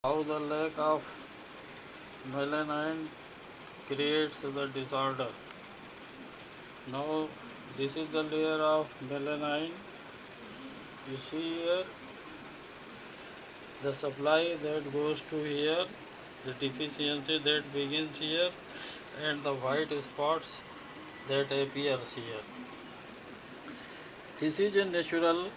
How the lack of melanin creates the disorder. Now this is the layer of melanin. You see here the supply that goes to here, the deficiency that begins here, and the white spots that appears here. This is a natural.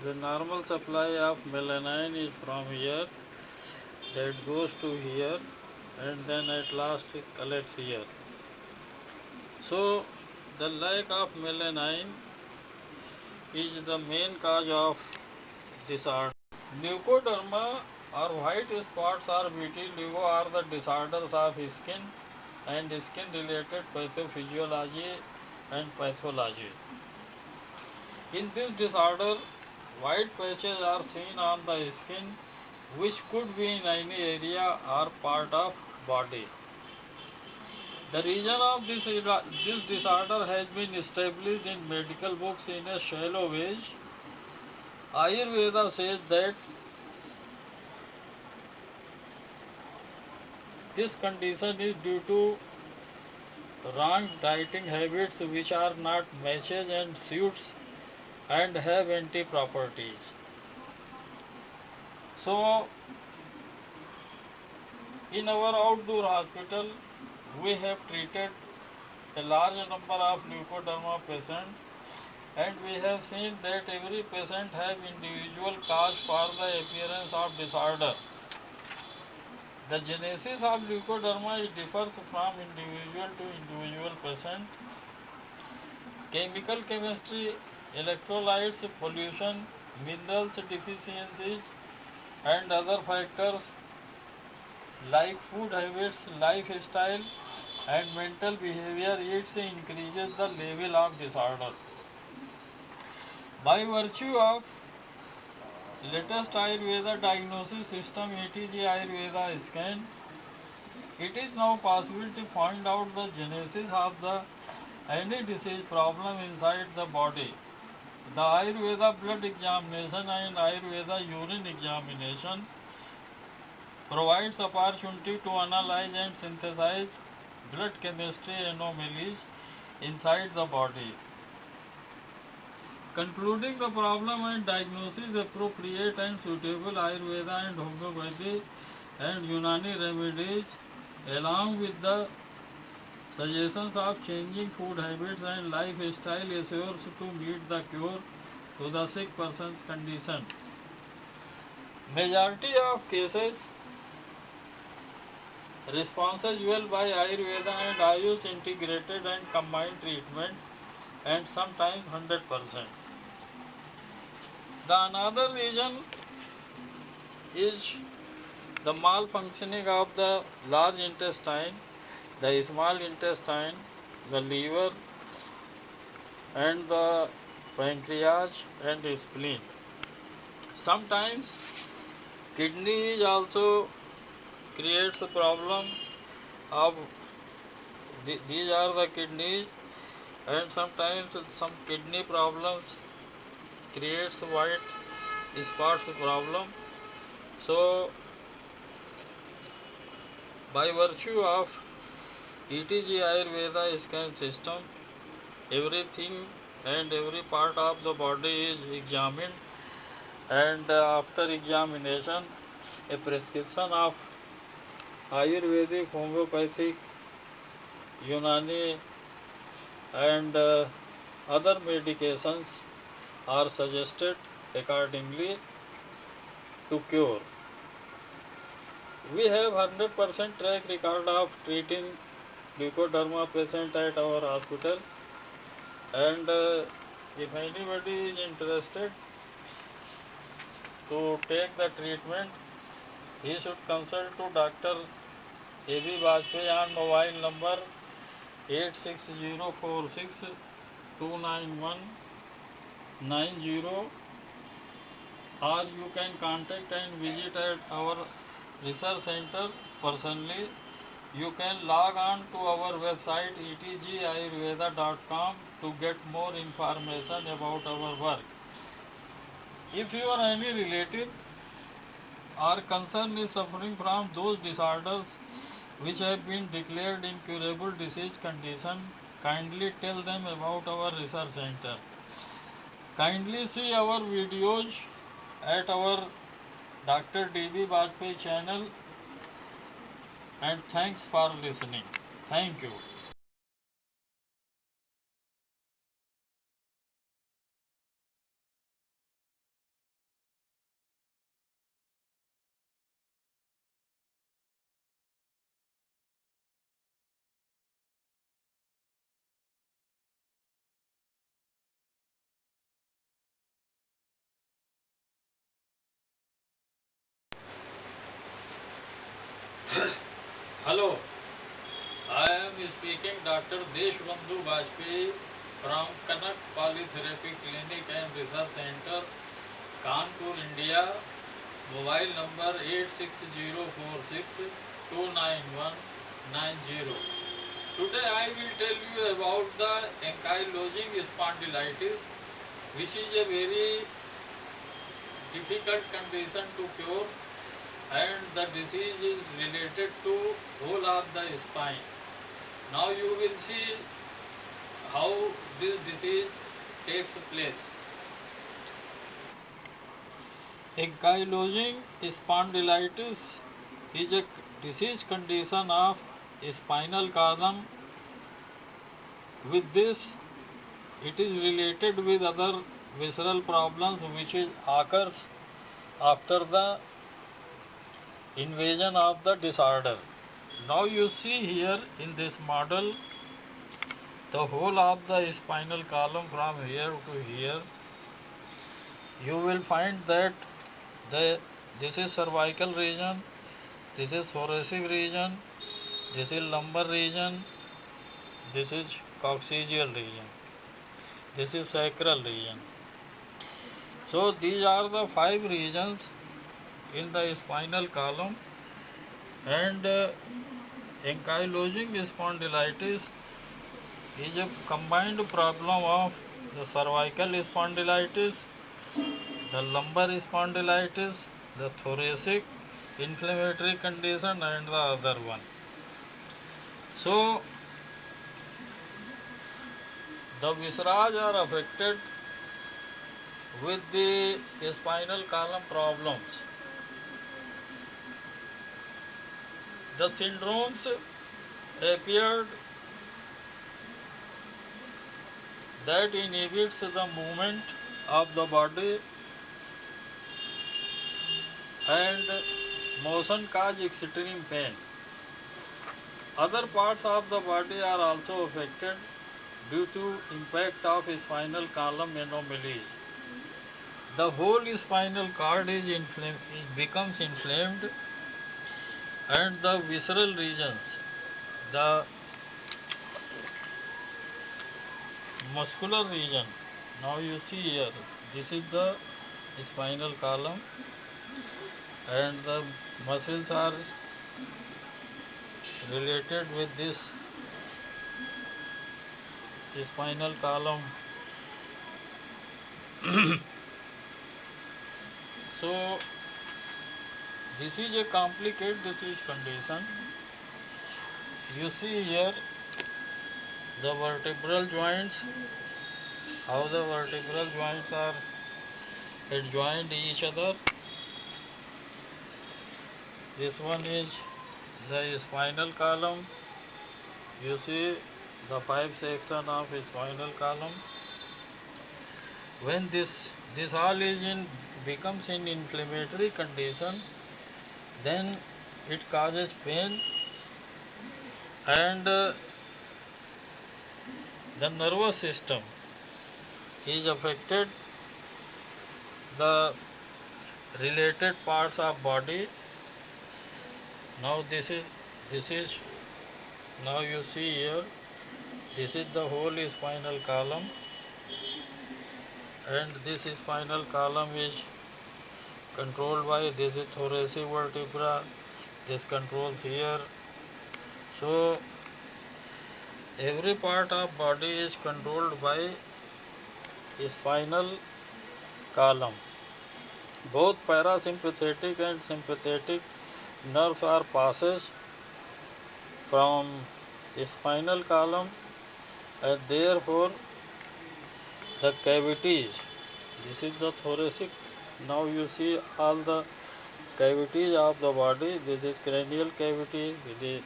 The normal supply of melanin is from here, that goes to here, and then at last it collects here. So the lack of melanin is the main cause of disorder. Leukoderma or white spots or vitiligo are the disorders of skin and skin related pathophysiology and pathology. In this disorder, white patches are seen on the skin which could be in any area or part of body. The reason of this disorder has been established in medical books in a shallow way. Ayurveda says that this condition is due to wrong dieting habits which are not matches and suits and have anti-properties. So, in our outdoor hospital, we have treated a large number of leukoderma patients, and we have seen that every patient has individual cause for the appearance of disorder. The genesis of leukoderma differs from individual to individual patient. Chemical chemistry, electrolytes, pollution, minerals deficiencies, and other factors like food habits, lifestyle, and mental behavior increases the level of disorder. By virtue of latest Ayurveda diagnosis system, ETG Ayurveda scan, it is now possible to find out the genesis of any disease problem inside the body. The Ayurveda blood examination and Ayurveda urine examination provides opportunity to analyze and synthesize blood chemistry anomalies inside the body. Concluding the problem and diagnosis, appropriate and suitable Ayurveda and homeopathy and Unani remedies along with the suggestions of changing food habits and lifestyle assures to meet the cure to the sick person's condition. Majority of cases responses well by Ayurveda and ayush integrated and combined treatment, and sometimes 100%. The another reason is the malfunctioning of the large intestine, the small intestine, the liver, and the pancreas and the spleen. Sometimes kidney also creates a problem of these are the kidneys, and sometimes some kidney problems creates white spots problem. So by virtue of ETG Ayurveda scan system, everything and every part of the body is examined, and after examination a prescription of Ayurvedic, homeopathic, Unani and other medications are suggested accordingly to cure. We have 100% track record of treating leukoderma patient at our hospital, and if anybody is interested to take the treatment, he should consult to Dr. A.B. Bajpai on mobile number 86046291190, or you can contact and visit at our research center personally. You can log on to our website etgayurveda.com to get more information about our work. If your any relative or concern is suffering from those disorders which have been declared incurable disease condition, kindly tell them about our research center. Kindly see our videos at our Dr. D.B. Bajpai channel, and thanks for listening. Thank you. Hello, I am speaking Dr. Deshbandhu Bajpai from Kanak Polytherapy Clinic and Research Center, Kanpur, India. Mobile number 86046291190. Today I will tell you about the ankylosing spondylitis, which is a very difficult condition to cure, and the disease is related to whole of the spine. Now you will see how this disease takes place. Ankylosing spondylitis is a disease condition of spinal column. With this, it is related with other visceral problems which occurs after the invasion of the disorder. Now you see here in this model the whole of the spinal column from here to here. You will find that this is cervical region, this is thoracic region, this is lumbar region, this is coccygeal region, this is sacral region. So these are the 5 regions in the spinal column, and ankylosing spondylitis is a combined problem of the cervical spondylitis, the lumbar spondylitis, the thoracic inflammatory condition, and the other one. So the viscera are affected with the spinal column problems. The syndromes appeared that inhibits the movement of the body, and motion cause extreme pain. Other parts of the body are also affected due to impact of spinal column anomalies. The whole spinal cord becomes inflamed, and the visceral regions, the muscular region. Now you see here, this is the spinal column, and the muscles are related with this spinal column. So this is a complicated disease condition. You see here the vertebral joints, how the vertebral joints are adjoined each other. This one is the spinal column. You see the 5 sections of spinal column. When this all becomes in inflammatory condition, then it causes pain, and the nervous system is affected, the related parts of body. Now this is now you see here, this is the whole spinal column, and this spinal column is controlled by this is thoracic vertebra, this controls here. So every part of body is controlled by spinal column. Both parasympathetic and sympathetic nerves are passes from spinal column, and therefore the cavities. This is the thoracic. Now you see all the cavities of the body. This is cranial cavity, this is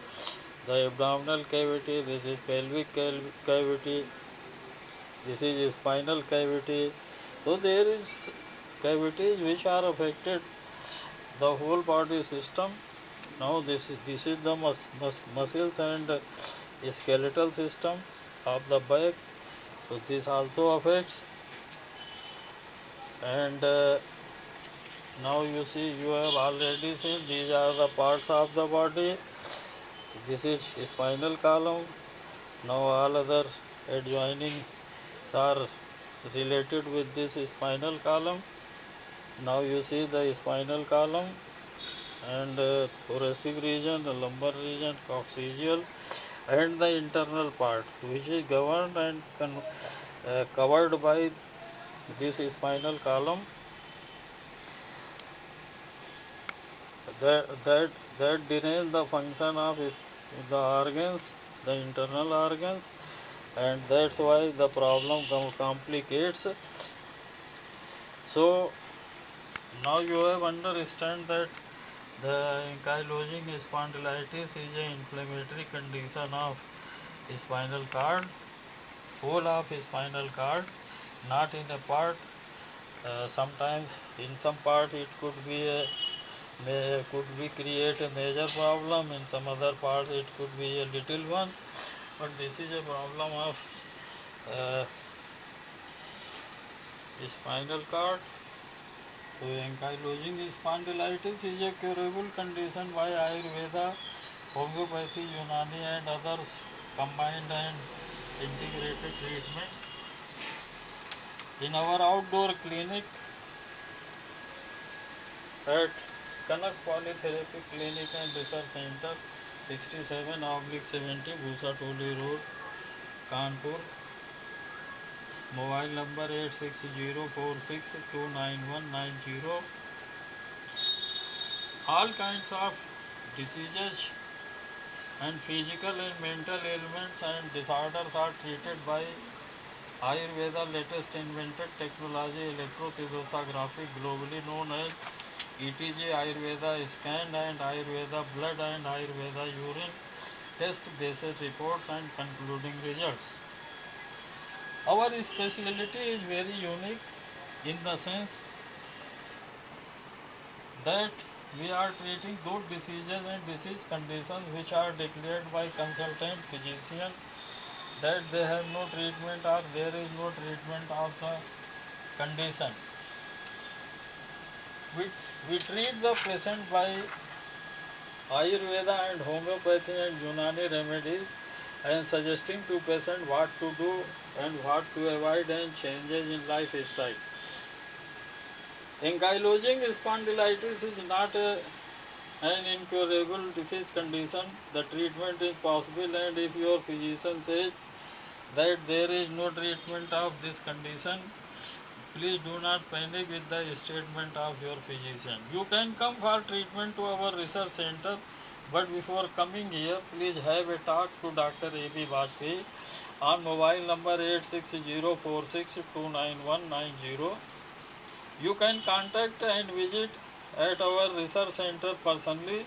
the abdominal cavity, this is pelvic cavity, this is spinal cavity. So there is cavities which are affected the whole body system. Now this is the muscles and skeletal system of the back. So this also affects. And now you see, you have already seen these are the parts of the body. This is spinal column. Now all other adjoining are related with this spinal column. Now you see the spinal column and thoracic region, the lumbar region, coccygeal, and the internal part, which is governed and covered by this spinal column. That denies the function of the organs, the internal organs, and that's why the problem complicates. So now you have understand that the ankylosing spondylitis is an inflammatory condition of spinal cord, whole of spinal cord, not in a part. Sometimes in some part it could be create a major problem. In some other parts it could be a little one, but this is a problem of uh, spinal cord. So ankylosing spondylitis is a curable condition by Ayurveda, homeopathy, Unani and others combined and integrated treatment. In our outdoor clinic at Kanak Polytherapy Clinic and Research Center, 67/70 Bhusa Toli Road, Kanpur. Mobile number 8604629190. All kinds of diseases and physical and mental ailments and disorders are treated by Ayurveda latest invented technology, electrophysiography, globally known as ETG, Ayurveda scan and Ayurveda blood and Ayurveda urine test basis reports and concluding results. Our specialty is very unique in the sense that we are treating those diseases and disease conditions which are declared by consultant physician that they have no treatment or there is no treatment of the condition. We treat the patient by Ayurveda and homeopathy and Unani remedies and suggesting to patient what to do and what to avoid and changes in lifestyle. Ankylosing spondylitis is not an incurable disease condition. The treatment is possible, and if your physician says that there is no treatment of this condition, please do not panic with the statement of your physician. You can come for treatment to our research center, but before coming here, please have a talk to Dr. A.B. Bajpai on mobile number 8604629190. You can contact and visit at our research center personally.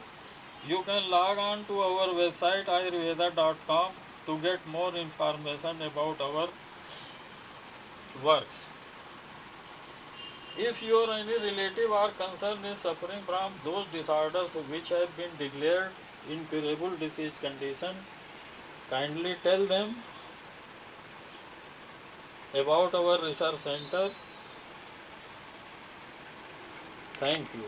You can log on to our website ayurveda.com to get more information about our work. If your any relative or concern is suffering from those disorders which have been declared incurable disease condition, kindly tell them about our research center. Thank you.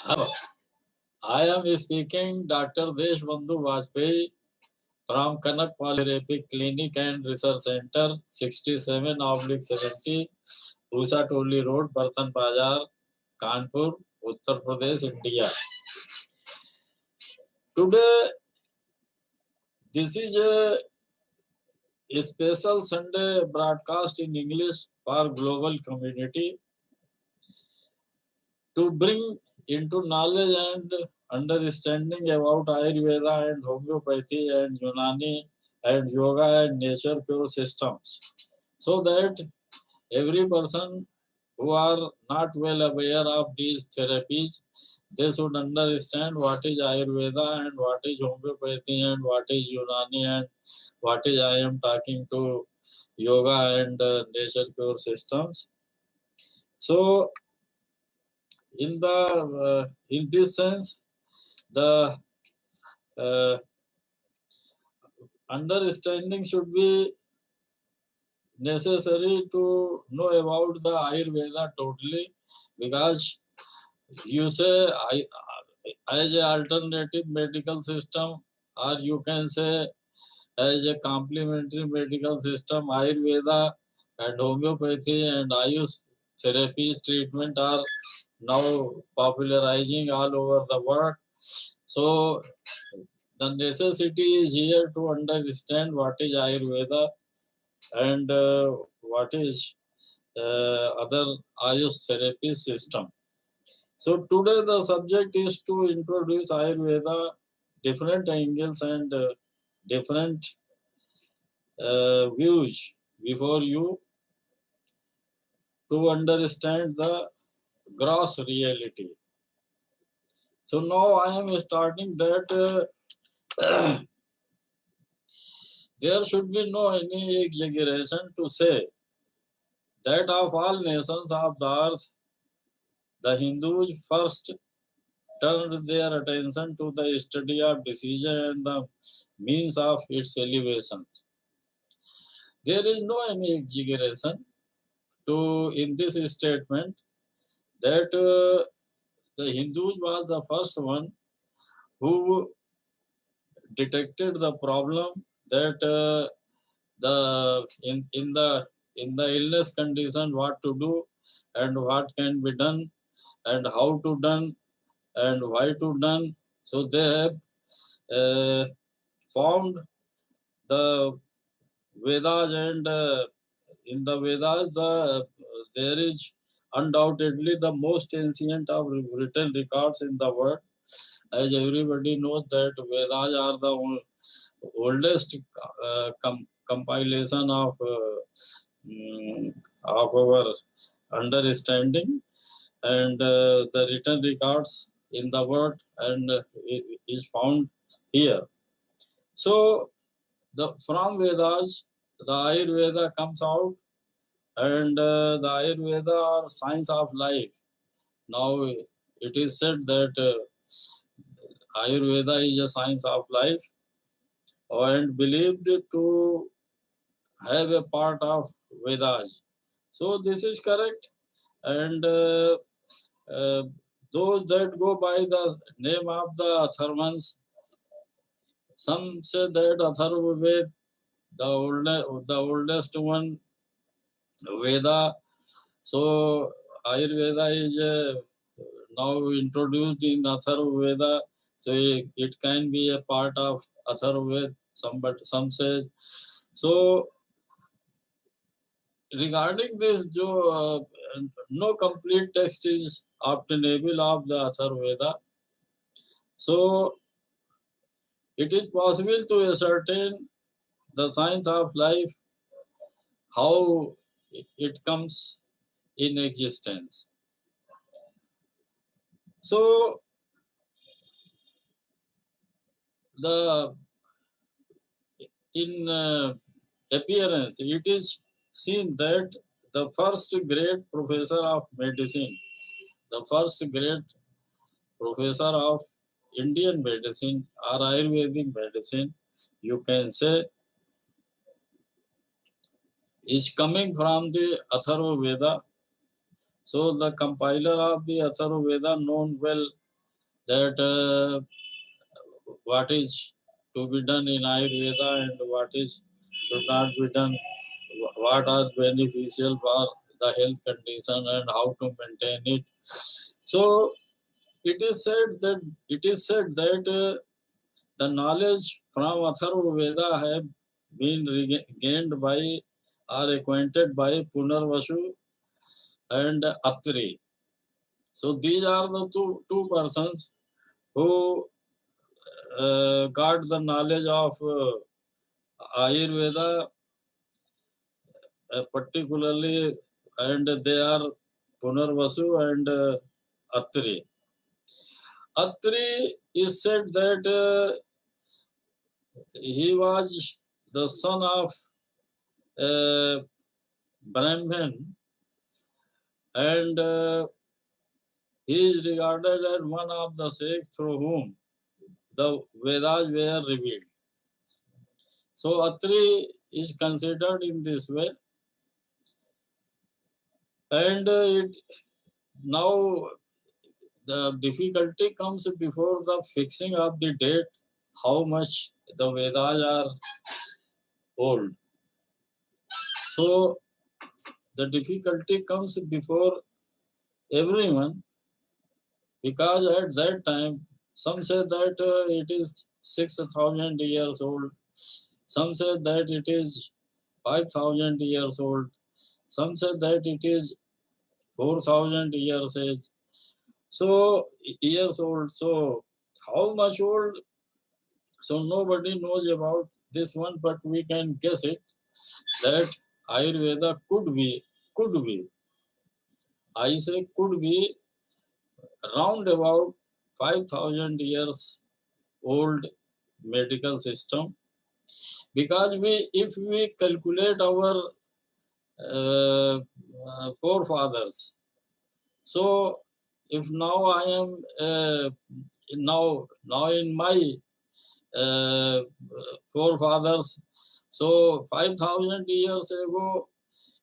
Hello, I am speaking Dr. Deshbandhu Vajpayee from Kanak Polytherapy Clinic and Research Center, 67/70, Usha Tolli Road, Barthan Bazar, Kanpur, Uttar Pradesh, India. Today, this is a special Sunday broadcast in English for global community to bring into knowledge and understanding about Ayurveda and homeopathy and Unani and yoga and nature cure systems, so that every person who are not well aware of these therapies, they should understand what is Ayurveda and what is homeopathy and what is Unani and what is I am talking to yoga and nature cure systems. So in this sense, the uh, understanding should be necessary to know about the Ayurveda totally, because you say as a alternative medical system, or you can say as a complementary medical system, Ayurveda and homeopathy and ayush therapies treatment are now popularizing all over the world. So the necessity is here to understand what is Ayurveda and what is other ayush therapy system. So today the subject is to introduce Ayurveda, different angles and different views before you to understand the gross reality. So now I am starting that there should be no any exaggeration to say that of all nations of the earth, the Hindus first turned their attention to the study of disease and the means of its elevations. There is no any exaggeration to in this statement that the Hindus was the first one who detected the problem that the in the illness condition what to do and what can be done and how to done and why to done. So they have formed the Vedas, and in the Vedas, there is undoubtedly the most ancient of written records in the world. As everybody knows that Vedas are the oldest compilation of our understanding, and the written records in the world and is found here. So from Vedas, the Ayurveda comes out, and the Ayurveda are science of life. Now it is said that Ayurveda is a science of life and believed to have a part of Vedas. So this is correct, and uh, those that go by the name of the Atharvans, some say that Atharva Ved, the oldest one Veda. So Ayurveda is now introduced in Atharva Veda, so it can be a part of Atharva Veda. Some say so. Regarding this, no complete text is obtainable of the Atharva Veda. So it is possible to ascertain the science of life, how it comes in existence. So the in appearance, it is seen that the first great professor of medicine, the first great professor of Indian medicine or Ayurvedic medicine, you can say, is coming from the Atharva Veda. So the compiler of the Atharva Veda known well that what is to be done in Ayurveda and what is should not be done, what are beneficial for the health condition and how to maintain it. So it is said that the knowledge from Atharva Veda have been gained by or acquainted by Punarvasu and Atri. So these are the two persons who got the knowledge of Ayurveda particularly, and they are Punarvasu and Atri. Atri is said that he was the son of Brahman, and he is regarded as one of the six through whom the Vedas were revealed. So Atri is considered in this way, and now the difficulty comes before the fixing of the date, how much the Vedas are old. So the difficulty comes before everyone, because at that time some say that it is 6,000 years old, some say that it is 5,000 years old, some say that it is 4,000 years age. So years old. So how much old? So nobody knows about this one, but we can guess it that Ayurveda could be. I say could be round about 5,000 years old medical system, because if we calculate our forefathers, so if now I am now in my uh, forefathers, so 5,000 years ago,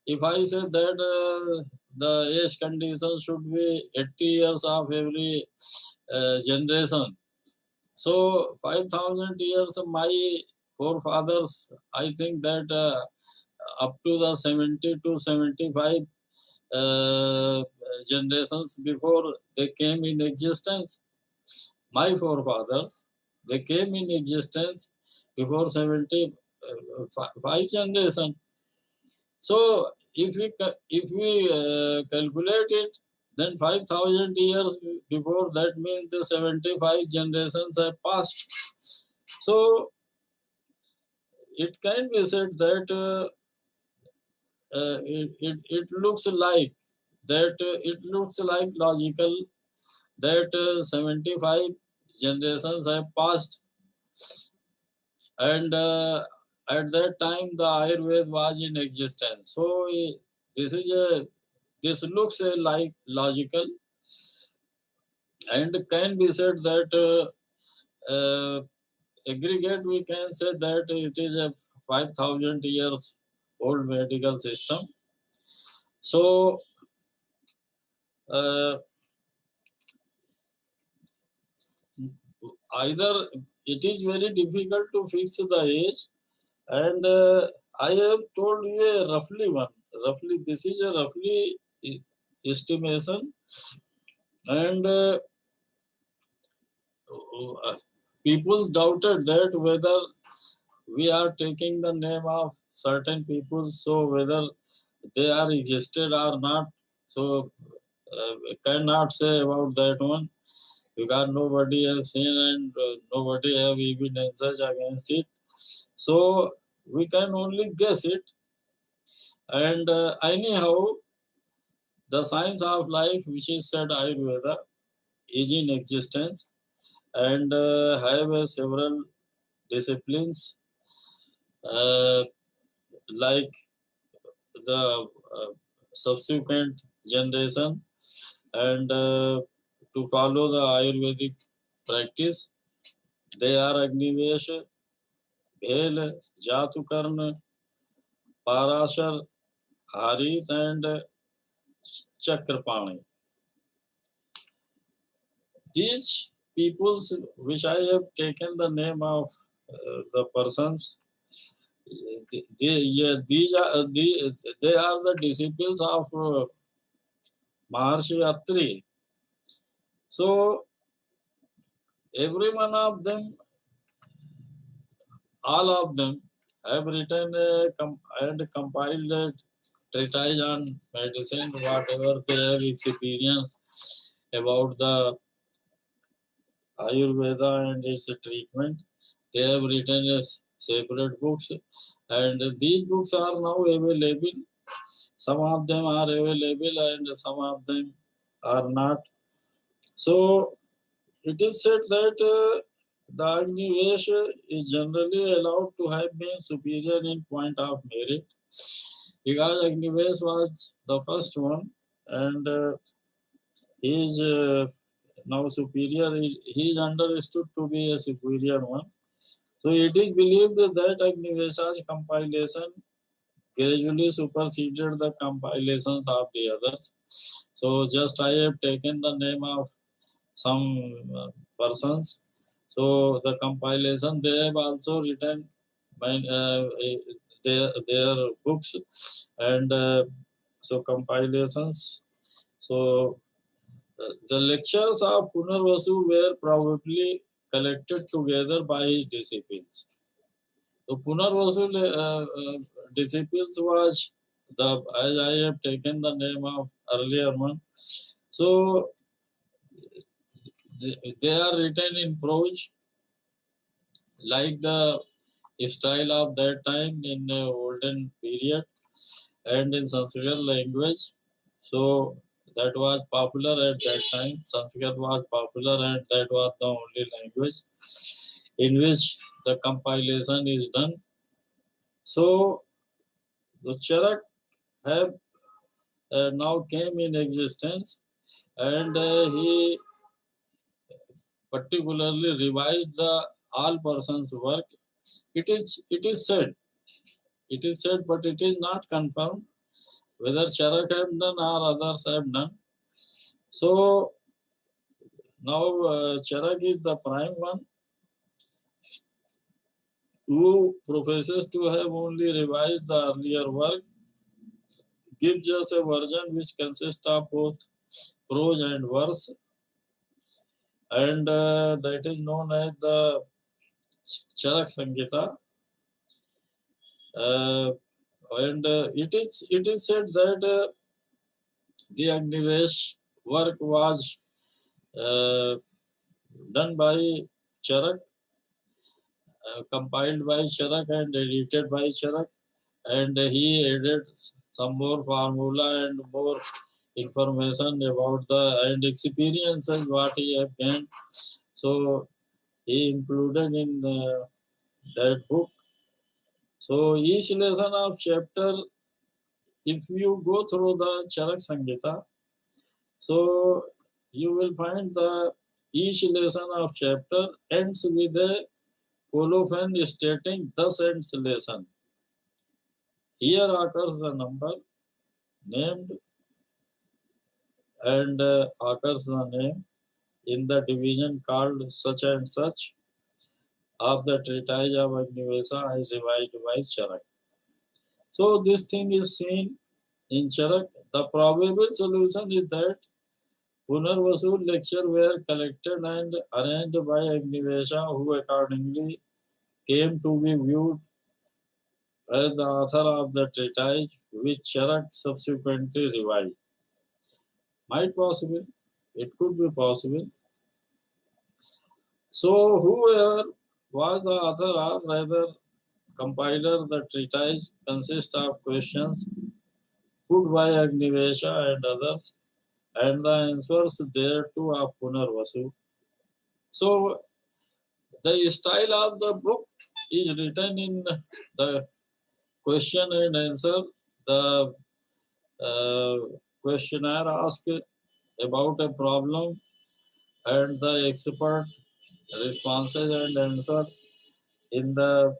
if I say that the age condition should be 80 years of every generation, so 5,000 years of my forefathers, I think that up to the 70 to 75 uh, generations before they came in existence, my forefathers, they came in existence before 75 generation. So if we calculate it, then 5,000 years before, that means the 75 generations have passed. So it can be said that it looks like it looks like logical that 75 generations have passed, and at that time the Ayurveda was in existence. So this looks like logical, and can be said that aggregate we can say that it is a 5,000 years old medical system. So uh, either it is very difficult to fix the age, and I have told you a roughly this is a roughly estimation, and people doubted that whether we are taking the name of certain people, so whether they are existed or not. So cannot say about that one, because nobody has seen and nobody have evidences against it. So we can only guess it. And anyhow, the science of life, which is said Ayurveda, is in existence, and have several disciplines uh, like the subsequent generation, and to follow the Ayurvedic practice. They are Agnivesh, Bhel, Jatukarna, Parashar, Harit, and Chakrapani. These peoples, which I have taken the name of the persons. Yeah, they are the disciples of Maharshi Atri. So every one of them, all of them, have written and compiled a treatise on medicine, whatever they have experienced about the Ayurveda and its treatment. They have written as separate books, and these books are now available. Some of them are available, and some of them are not. So it is said that the Agnivesh is generally allowed to have been superior in point of merit, because Agnivesh was the first one, and he is now superior. He is understood to be a superior one. So it is believed that Agnivesha's compilation gradually superseded the compilations of the others. So just I have taken the name of some persons. So the compilation, they have also written their books, and so compilations. So the lectures of Punarvasu were probably collected together by his disciples. So Punarvasu disciples was the, as I have taken the name of earlier one. So they are written in prose, like the style of that time in the olden period, and in Sanskrit language. So that was popular at that time. Sanskrit was popular, and that was the only language in which the compilation is done. So the Charak have now came in existence, and he particularly revised the all persons work. It is said, but it is not confirmed whether Charak have done or others have done. So now Charak is the prime one who professes to have only revised the earlier work, gives us a version which consists of both prose and verse, and that is known as the Charak Sangita. And it is said that the Agnivesh work was uh, done by Charak, compiled by Charak and edited by Charak, and he added some more formula and more information about the and experiences what he have gained. So he included in that book. So each lesson of chapter, if you go through the Charak Sangita, so you will find the each lesson of chapter ends with a colophon stating thus ends lesson. Here occurs the number named, and occurs the name in the division called such and such of the treatise of Agnivesa as revised by Charak. So this thing is seen in Charak. The probable solution is that Punarvasu lecture were collected and arranged by Agnivesha, who accordingly came to be viewed as the author of the treatise, which Charak subsequently revised. Might possible, it could be possible. So whoever was the author or rather compiler, the treatise consists of questions put by Agnivesha and others, and the answers thereto of Punarvasu. So the style of the book is written in the question and answer. The questionnaire asks about a problem, and the expert responses and answer in the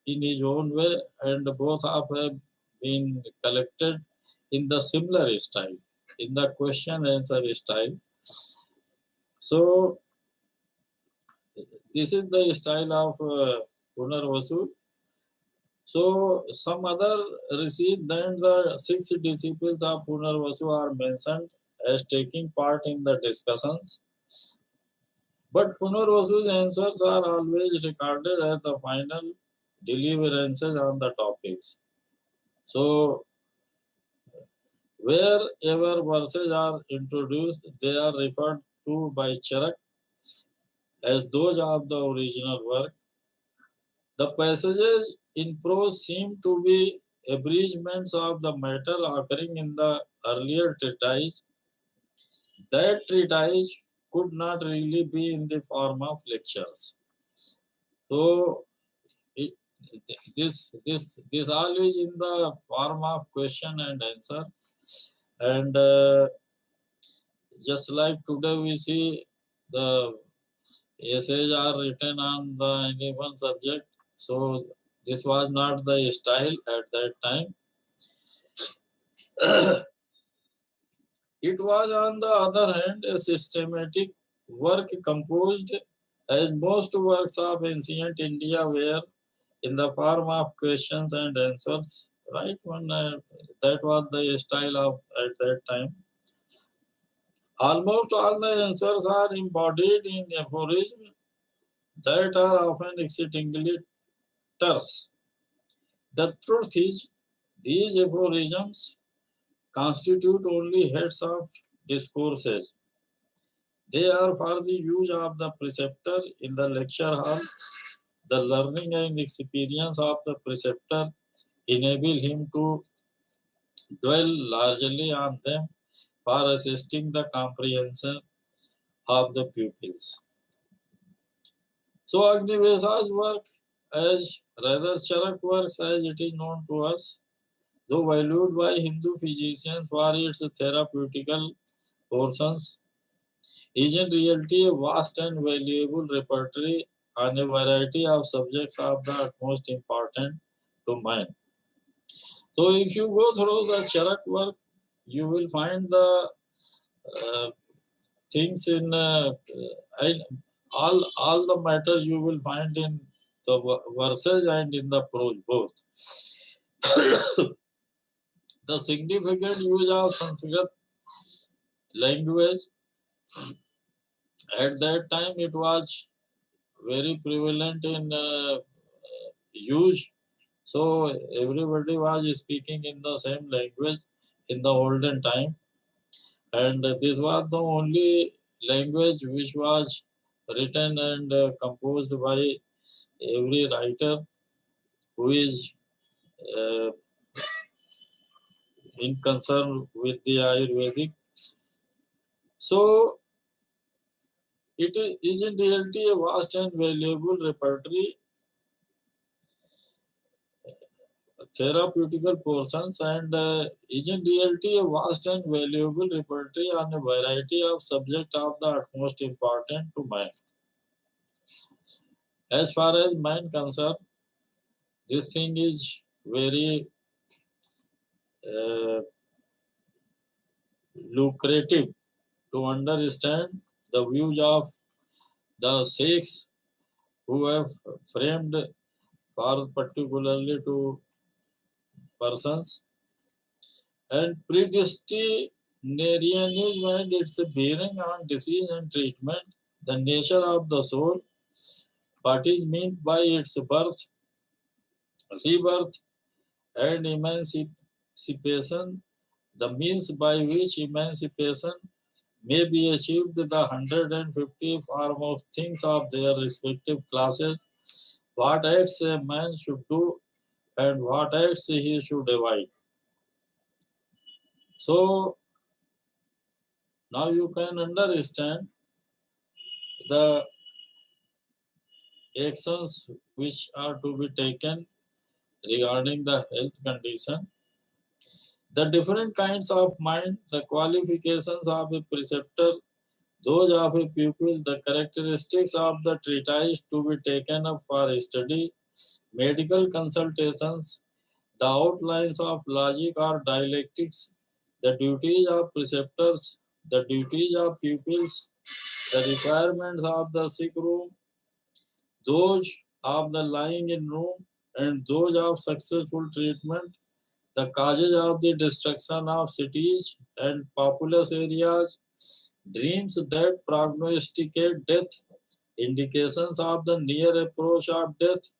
in his own way, and both have been collected in the similar style, in the question answer style. So This is the style of Punarvasu. So some other received then the six disciples of Punarvasu are mentioned as taking part in the discussions. But Punarvasu's answers are always recorded as the final deliverances on the topics. So wherever verses are introduced, they are referred to by Charak as those of the original work. The passages in prose seem to be abridgments of the matter occurring in the earlier treatise. That treatise could not really be in the form of lectures. So it, this all is in the form of question and answer, and just like today we see the essays are written on the any one subject. So this was not the style at that time. It was, on the other hand, a systematic work composed, as most works of ancient India were, in the form of questions and answers. Right? That was the style of at that time. Almost all the answers are embodied in aphorisms that are often exceedingly terse. The truth is, these aphorisms constitute only heads of discourses. They are for the use of the preceptor in the lecture hall. The learning and experience of the preceptor enable him to dwell largely on them for assisting the comprehension of the pupils. So Agnivesa's work, as rather Charak works as it is known to us, though valued by Hindu physicians for its therapeutical portions, is in reality a vast and valuable repertory on a variety of subjects of the utmost importance to mind. So if you go through the Charak work, you will find the uh, things in all the matter you will find in the verses and in the prose both. The significant use of Sanskrit language at that time it was very prevalent in use. So everybody was speaking in the same language in the olden time, and this was the only language which was written and composed by every writer who is uh, in concern with the Ayurvedic. So it is in reality a vast and valuable repertory, therapeutical portions, and is in reality a vast and valuable repertory on a variety of subjects of the utmost importance to man. As far as man concerned, this thing is very uh, lucrative to understand the views of the Sikhs who have framed for particularly to persons, and predestinarianism and its bearing on disease and treatment, the nature of the soul, what is meant by its birth, rebirth, and emancipation, the means by which emancipation may be achieved, the 150 form of things of their respective classes, what acts a man should do, and what acts he should avoid. So now you can understand the actions which are to be taken regarding the health condition, the different kinds of mind, the qualifications of a preceptor, those of a pupil, the characteristics of the treatise to be taken up for study, medical consultations, the outlines of logic or dialectics, the duties of preceptors, the duties of pupils, the requirements of the sick room, those of the lying in room and those of successful treatment, the causes of the destruction of cities and populous areas, dreams that prognosticate death, indications of the near approach of death,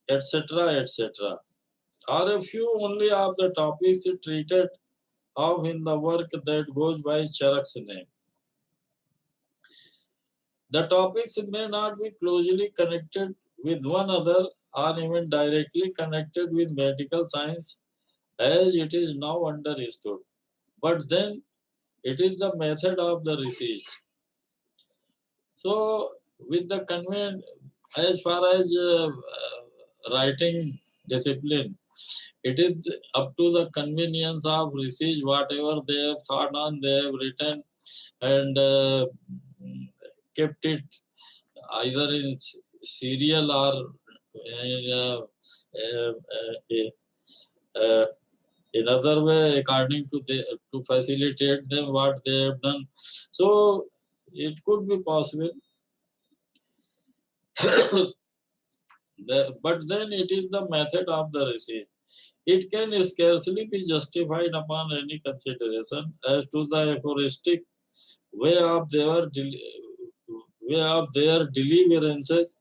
etc., etc., are a few only of the topics treated of in the work that goes by Charak's name. The topics may not be closely connected with one another or even directly connected with medical science as it is now understood. But then it is the method of the research. So, with the as far as writing discipline, it is up to the convenience of research, whatever they have thought on, they have written and kept it either in serial or in, in other way according to to facilitate them what they have done. So it could be possible. But then it is the method of the research. It can scarcely be justified upon any consideration as to the aphoristic way of their deliverances.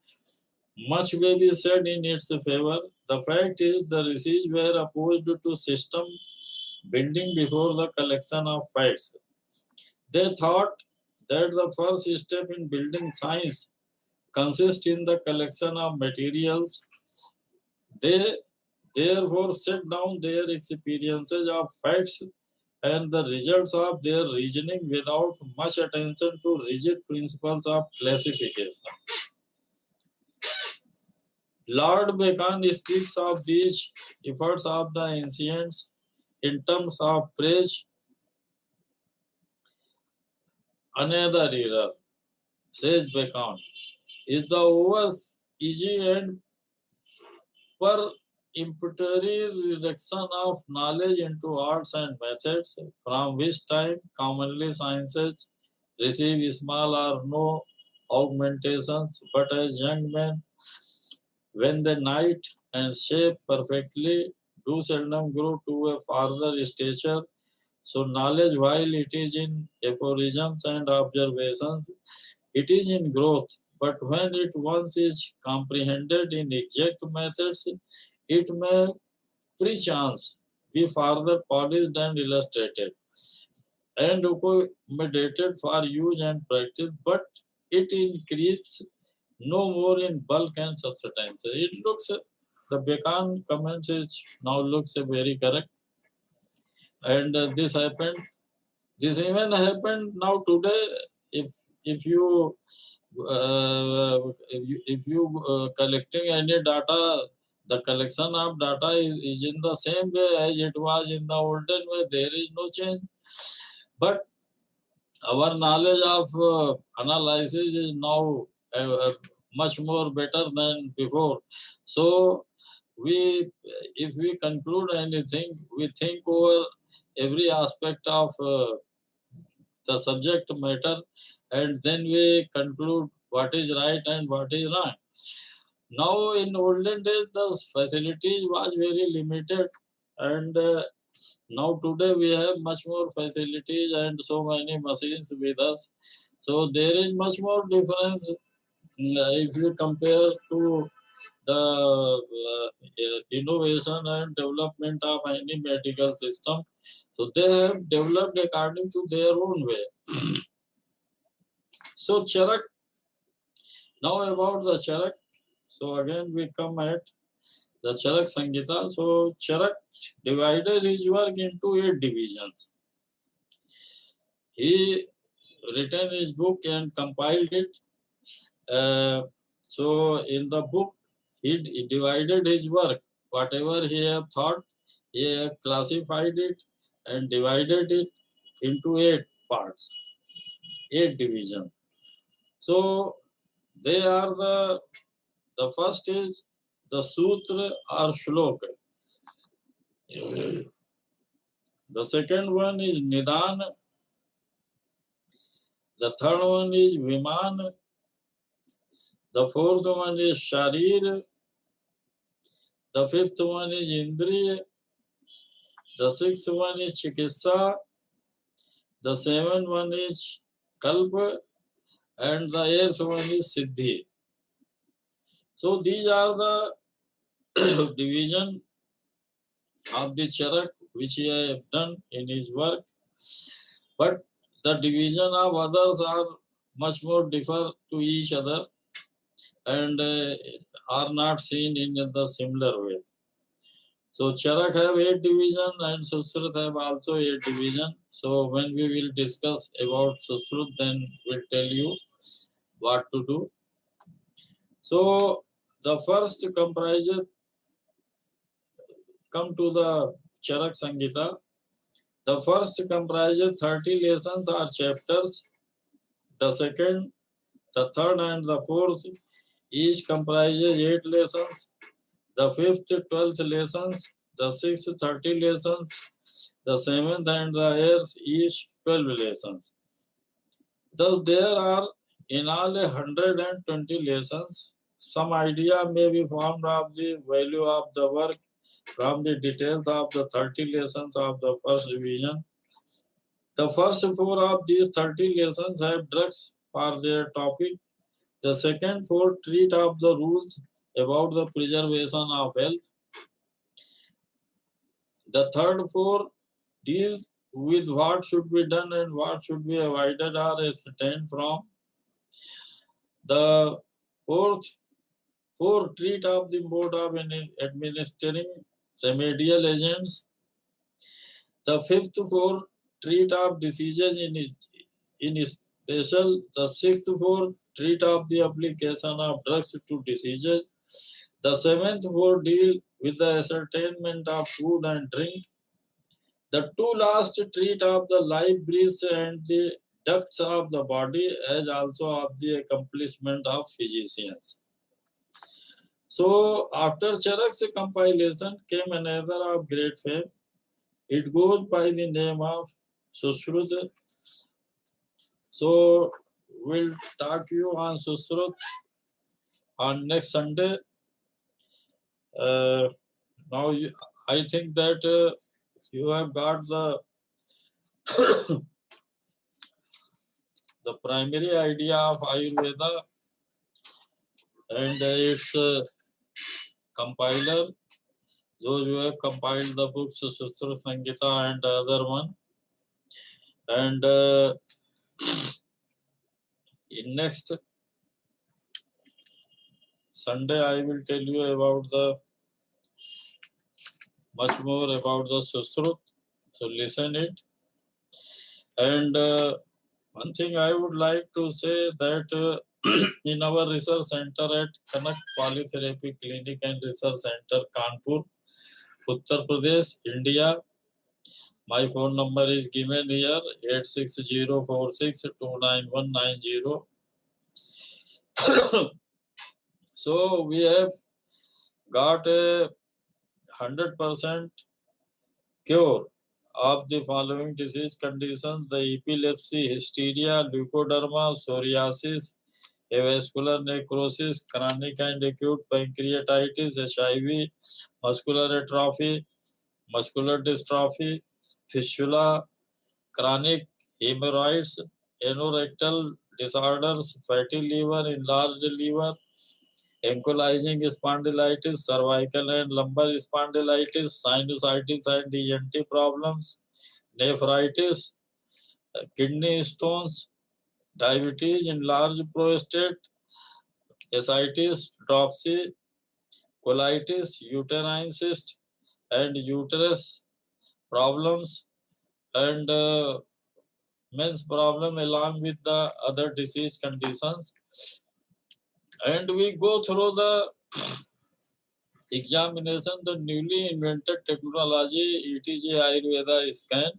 Much may be said in its favor. The fact is, the research were opposed to system building before the collection of facts. They thought that the first step in building science consists in the collection of materials. They therefore set down their experiences of facts and the results of their reasoning without much attention to rigid principles of classification. Lord Bacon speaks of these efforts of the ancients in terms of praise. Another error, says Bacon, is the over easy and peremptory reduction of knowledge into arts and methods, from which time commonly sciences receive small or no augmentations, but as young men, when they knight and shape perfectly, do seldom grow to a farther stature. So knowledge, while it is in aphorisms and observations, it is in growth. But when it once is comprehended in exact methods, it may perchance be further polished and illustrated and accommodated for use and practice, but it increases no more in bulk and substance. It looks, the Bacon comments is now looks very correct, and this even happened now today. If you collecting any data, the collection of data is in the same way as it was in the olden way. There is no change, but our knowledge of analysis is now much more better than before. So we, if we conclude anything, we think over every aspect of the subject matter, and then we conclude what is right and what is wrong. Now, in olden days, the facilities was very limited, and now today we have much more facilities and so many machines with us. So there is much more difference if you compare to the innovation and development of any medical system. So they have developed according to their own way. So Charak, now about the Charak. So again we come at the Charak Sangita. So Charak divided his work into 8 divisions. He written his book and compiled it. So in the book, he divided his work. Whatever he have thought, he have classified it and divided it into 8 parts, 8 divisions. So they are the first is the sutra or shloka. The second one is nidan. The third one is viman. The fourth one is Sharir. The fifth one is Indriya. The sixth one is Chikitsa. The seventh one is Kalpa. And the eighth one is Siddhi. So these are the division of the Charak which he has done in his work. But the division of others are much more differ to each other and are not seen in the similar way. So Charak have 8 division and Susrut have also 8 division. So when we will discuss about Susrut, then we'll tell you what to do. So the first comprises, come to the Charak Sangita. The first comprises 30 lessons or chapters. The second, the third and the fourth each comprises 8 lessons. The fifth, 12th lessons. The sixth, 30 lessons. The seventh and the eighth each 12 lessons. Thus there are in all 120 lessons. Some idea may be formed of the value of the work from the details of the 30 lessons of the first division. The first 4 of these 30 lessons have drugs for their topic. The second 4 treat of the rules about the preservation of health. The third 4 deal with what should be done and what should be avoided or abstained from. The fourth 4 treat of the mode of administering remedial agents. The fifth 4 treat of diseases in special. The sixth 4 treat of the application of drugs to diseases. The seventh 4 deal with the ascertainment of food and drink. The 2 last treat of the life breaths and the ducts of the body, as also of the accomplishment of physicians. So after Charak's compilation came another of great fame. It goes by the name of Susrut. So we'll talk you on Susrut on next Sunday. Now I think that you have got the primary idea of Ayurveda and its compiler. Those who have compiled the books Susrut Sangita and other one. And in next Sunday, I will tell you about much more about the Susrut. So listen it. And one thing I would like to say that in our research center at Kanak Polytherapy Clinic and Research Center, Kanpur, Uttar Pradesh, India. My phone number is given here 86046299190. So we have got a 100% cure of the following disease conditions: the epilepsy, hysteria, leukoderma, psoriasis, avascular necrosis, chronic and acute pancreatitis, HIV, muscular atrophy, muscular dystrophy, fistula, chronic hemorrhoids, anorectal disorders, fatty liver, enlarged liver, ankylosing spondylitis, cervical and lumbar spondylitis, sinusitis and ENT problems, nephritis, kidney stones, diabetes, enlarged prostate, ascites, dropsy, colitis, uterine cyst, and uterus problems, and men's problem along with the other disease conditions. And we go through the examination, the newly invented technology, ETG Ayurveda scan,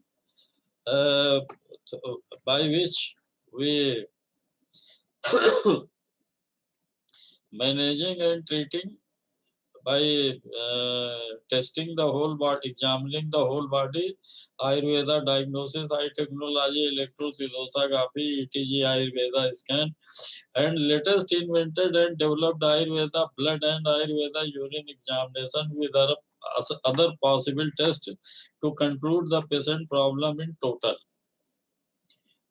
by which we managing and treating by testing the whole body, examining the whole body, Ayurveda diagnosis, eye technology, electrophysiology, ETG, Ayurveda scan, and latest invented and developed Ayurveda blood and Ayurveda urine examination with other possible tests to conclude the patient problem in total.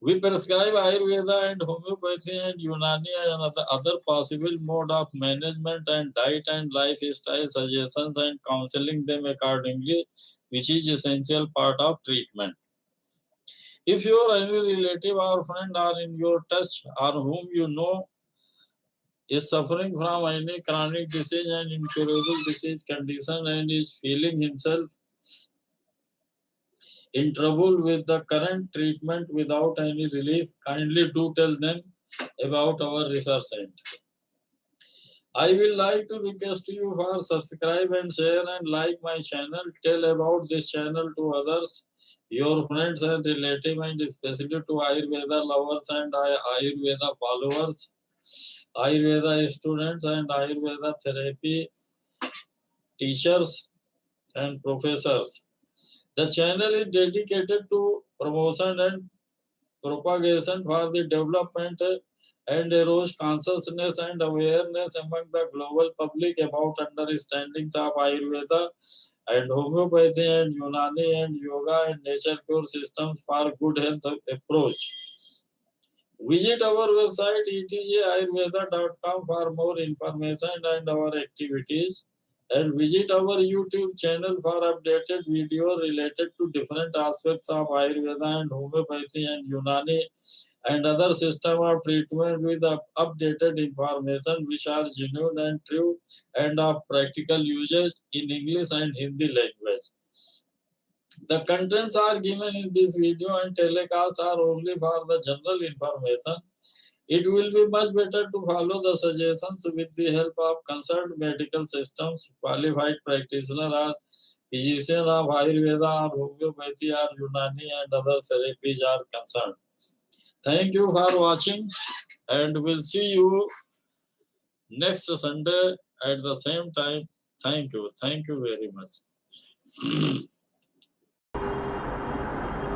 We prescribe Ayurveda and homeopathy and Unani and other possible mode of management and diet and lifestyle suggestions and counseling them accordingly, which is essential part of treatment. If your any relative or friend are in your touch or whom you know is suffering from any chronic disease and incurable disease condition and is feeling himself in trouble with the current treatment without any relief, kindly do tell them about our research center. I will like to request you for subscribe and share and like my channel. Tell about this channel to others, your friends and relatives, and especially to Ayurveda lovers and Ayurveda followers, Ayurveda students and Ayurveda therapy teachers and professors. The channel is dedicated to promotion and propagation for the development and erosion consciousness and awareness among the global public about understandings of Ayurveda and homeopathy and Unani and yoga and nature cure systems for good health approach. Visit our website etgayurveda.com for more information and our activities, and visit our YouTube channel for updated video related to different aspects of Ayurveda and homeopathy and Unani and other system of treatment with updated information which are genuine and true and of practical usage in English and Hindi language. The contents are given in this video and telecast are only for the general information. It will be much better to follow the suggestions with the help of concerned medical systems, qualified practitioner or physician of Ayurveda or homeopathy or Unani and other therapies are concerned. Thank you for watching, and we'll see you next Sunday at the same time. Thank you. Thank you very much.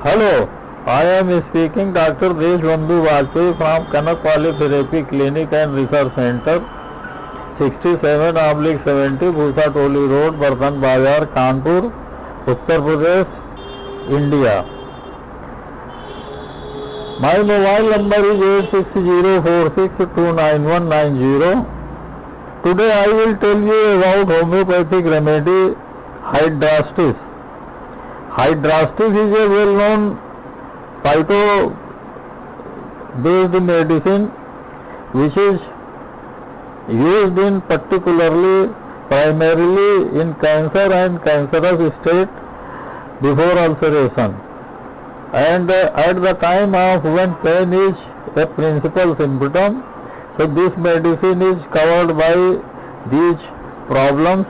Hello, I am speaking Dr. drdbbajpai from Kanak Polytherapy Clinic and Research Center, 67/70 Bhusa Toli Road, Bartan Bazar, Kanpur, Uttar Pradesh, India. My mobile number is 8604629190. Today I will tell you about homeopathic remedy Hydrastis. Hydrastis is a well-known phyto-based medicine which is used in primarily in cancer and cancerous state before ulceration, and at the time of when pain is a principal symptom. So this medicine is covered by these problems,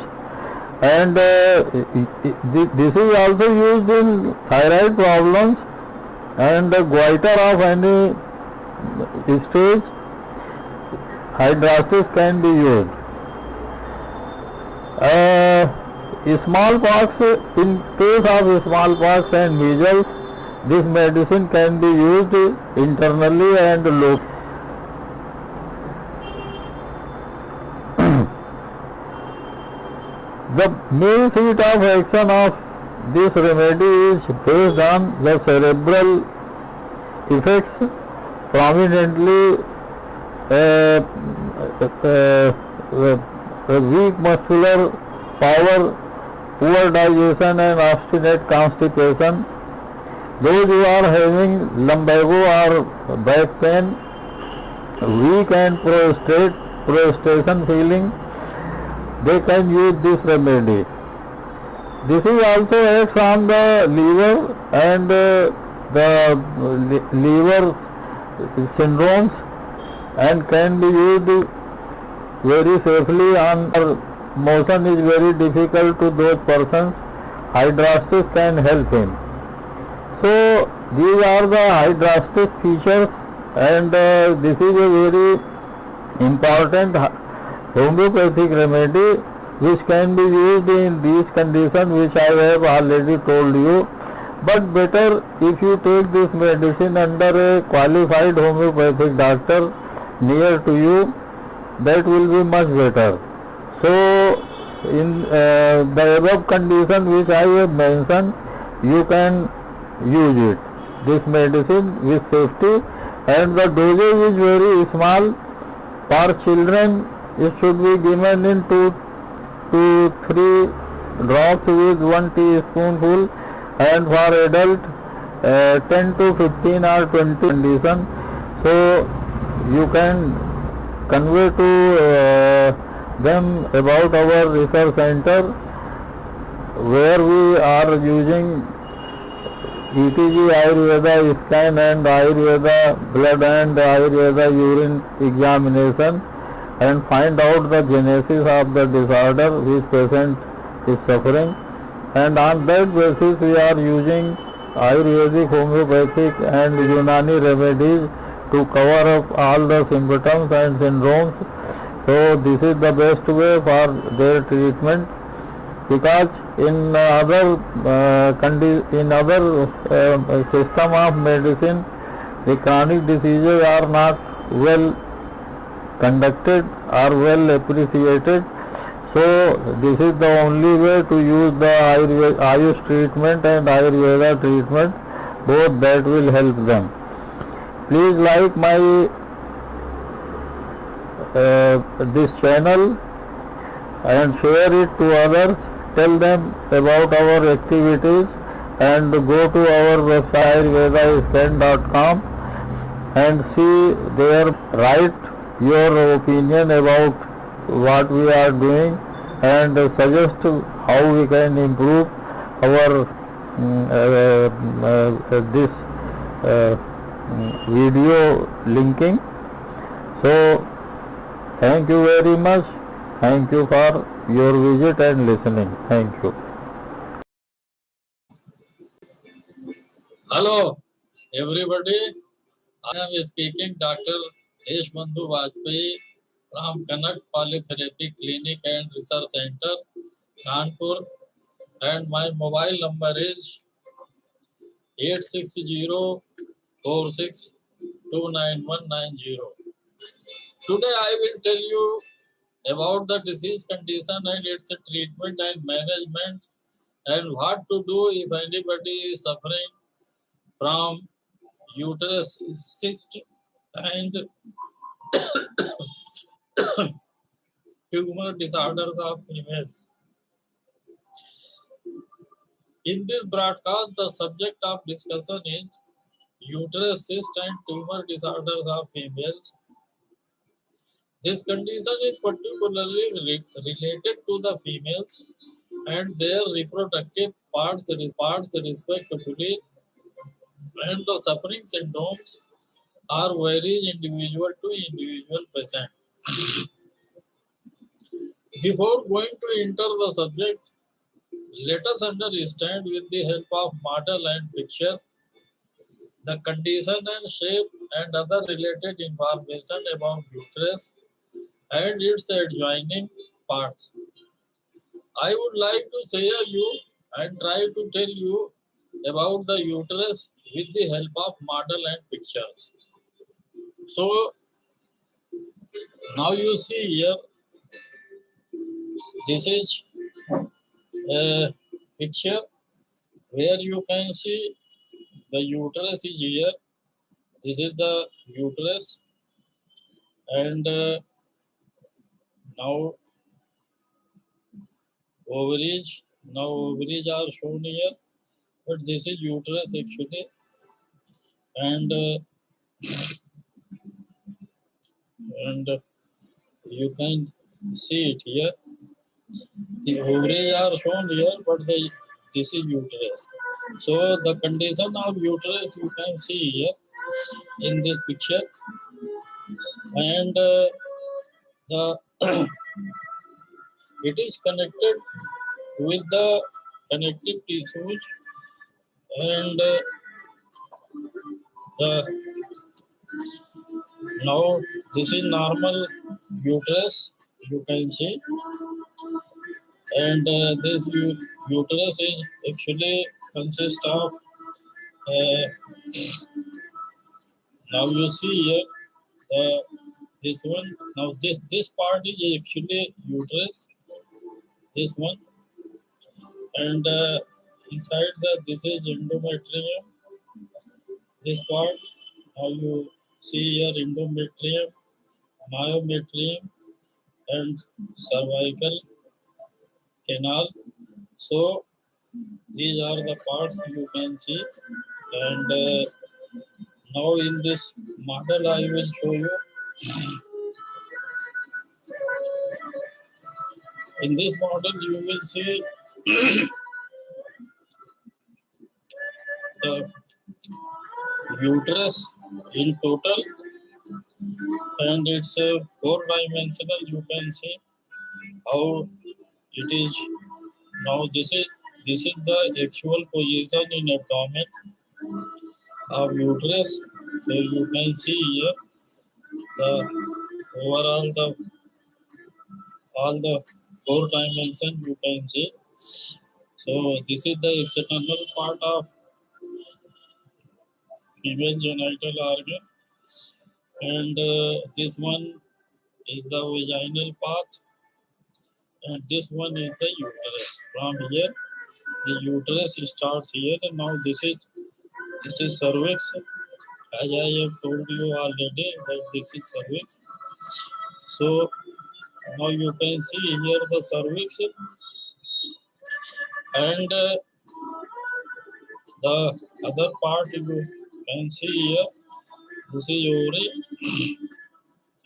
and this is also used in thyroid problems and goiter of any stage. Hydrastis can be used. Smallpox, in case of smallpox and measles, this medicine can be used internally and locally. The main seat of action of this remedy is based on the cerebral effects, prominently weak muscular power, poor digestion and obstinate constipation. Those who are having lumbago or back pain, weak and prostration feeling, they can use this remedy. This is also acts on the liver and the liver syndromes and can be used very safely on motion is very difficult to those persons. Hydrastis can help him. So these are the hydrastis features, and this is a very important homeopathic remedy which can be used in these conditions which I have already told you. But better if you take this medicine under a qualified homeopathic doctor near to you, that will be much better. So in the above condition which I have mentioned, you can use it, this medicine, with safety, and the dosage is very small. For children it should be given in 2 to 3 drops with 1 teaspoonful, and for adult 10 to 15 or 20 condition. So you can convey to them about our research center, where we are using ETG, Ayurveda scan, and Ayurveda blood and Ayurveda urine examination, and find out the genesis of the disorder which patient is suffering. And on that basis we are using Ayurvedic, homeopathic and Unani remedies to cover up all the symptoms and syndromes. So this is the best way for their treatment, because in other system of medicine, the chronic diseases are not well conducted or well appreciated. So this is the only way to use the ayush treatment and Ayurveda treatment, both that will help them. Please like my this channel and share it to others. Tell them about our activities, and go to our website ayurvedascan.com and see there, write your opinion about what we are doing and suggest how we can improve our this video linking. So thank you very much. Thank you for your visit and listening. Thank you. Hello, everybody. I am speaking Dr. Ayush from Kanak Polytherapy Clinic and Research Center, Kanpur, and my mobile number is 86046299190. Today I will tell you about the disease condition and its treatment and management, and what to do if anybody is suffering from uterus cyst and tumor disorders of females. In this broadcast, the subject of discussion is uterus cyst and tumor disorders of females. This condition is particularly related to the females and their reproductive parts respectively, and the suffering syndromes are varies individual to individual patient. Before going to enter the subject, let us understand with the help of model and picture the condition and shape and other related information about uterus and its adjoining parts. I would like to share you and try to tell you about the uterus with the help of model and pictures. So now you see here, this is a picture where you can see the uterus is here. This is the uterus, and now ovaries. Now ovaries are shown here, but this is uterus actually, and you can see it here. The ovaries are shown here, but this is uterus. So the condition of uterus you can see here in this picture, and the it is connected with the connective tissues, and now this is normal uterus, you can see, And this uterus is actually consists of now you see here this one. Now this part is actually uterus, this one, and inside this is endometrium, this part. Now you see here endometrium, myometrium, and cervical canal. So these are the parts you can see, and now in this model I will show you. In this model you will see the uterus in total, and it's a four-dimensional. You can see how it is. Now this is the actual position in abdomen of uterus. So you can see here the overall all the four dimension you can see. So this is the external part of female genital organ, and this one is the vaginal part, and this one is the uterus. From here the uterus starts here, and now this is cervix. As I have told you already that this is cervix. So now you can see here the cervix, and the other part you can see here. This is ovary.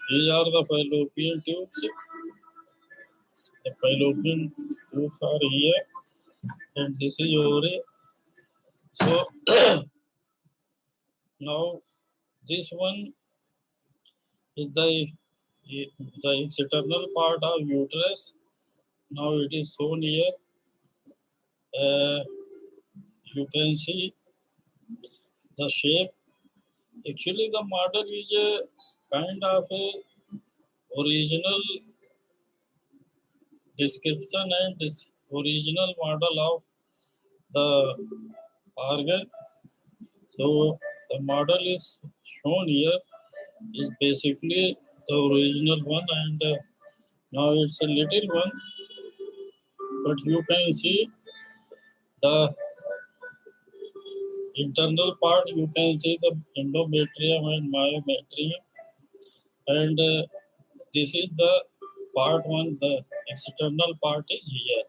These are the fallopian tubes. The fallopian tubes are here, and this is ovary. So now this one is the external part of uterus. Now it is shown here. You can see the shape. Actually, the model is a kind of a original description and this original model of the organ. So the model is shown here is basically the original one, and now it's a little one, but you can see the internal part. You can see the endometrium and myometrium, and this is the part one. The external part is here.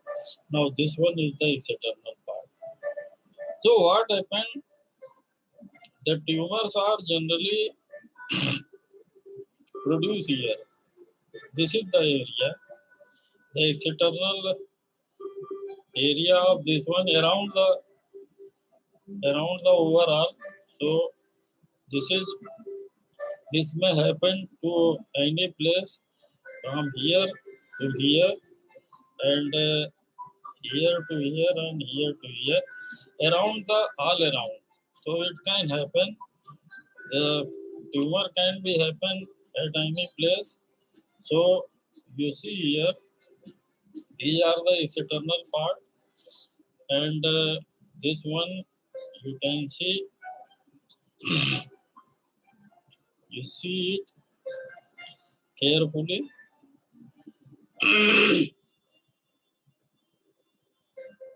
Now this one is the external part. So what happened? The tumors are generally produced here. This is the area, the external area of this one around the overall. So this may happen to any place from here to here, and here to here, and here to here, around all around. So it can happen. The tumor can be happen at any place. So you see here, these are the external part, and this one you can see. You see it carefully.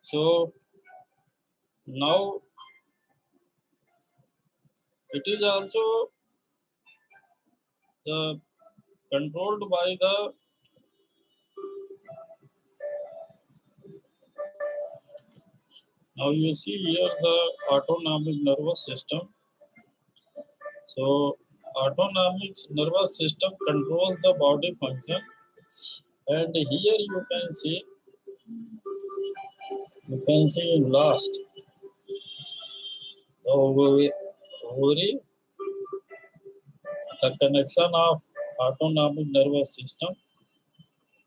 So now it is also the controlled by the now you see here the autonomic nervous system. So autonomic nervous system controls the body function, and here you can see in last the ovary, the connection of autonomic nervous system